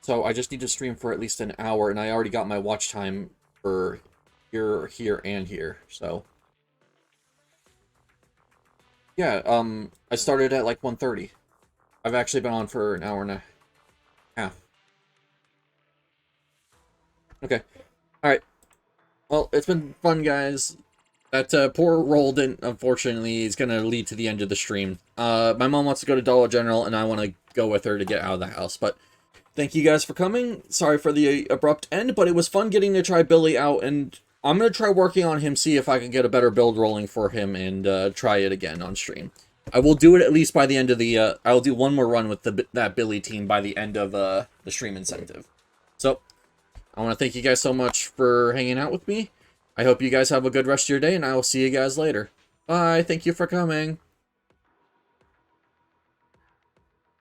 [SPEAKER 1] So, I just need to stream for at least an hour, and I already got my watch time for here, and here, so... Yeah, I started at, like, 1:30. I've actually been on for an hour and a half. Okay. Alright. Well, it's been fun, guys. That poor roll didn't, unfortunately, is going to lead to the end of the stream. My mom wants to go to Dollar General, and I want to go with her to get out of the house. But thank you guys for coming. Sorry for the abrupt end, but it was fun getting to try Billy out, and I'm going to try working on him, see if I can get a better build rolling for him, and try it again on stream. I will do it at least by the end of the, I'll do one more run with that Billy team by the end of the stream incentive. So, I want to thank you guys so much for hanging out with me. I hope you guys have a good rest of your day, and I will see you guys later. Bye, thank you for coming.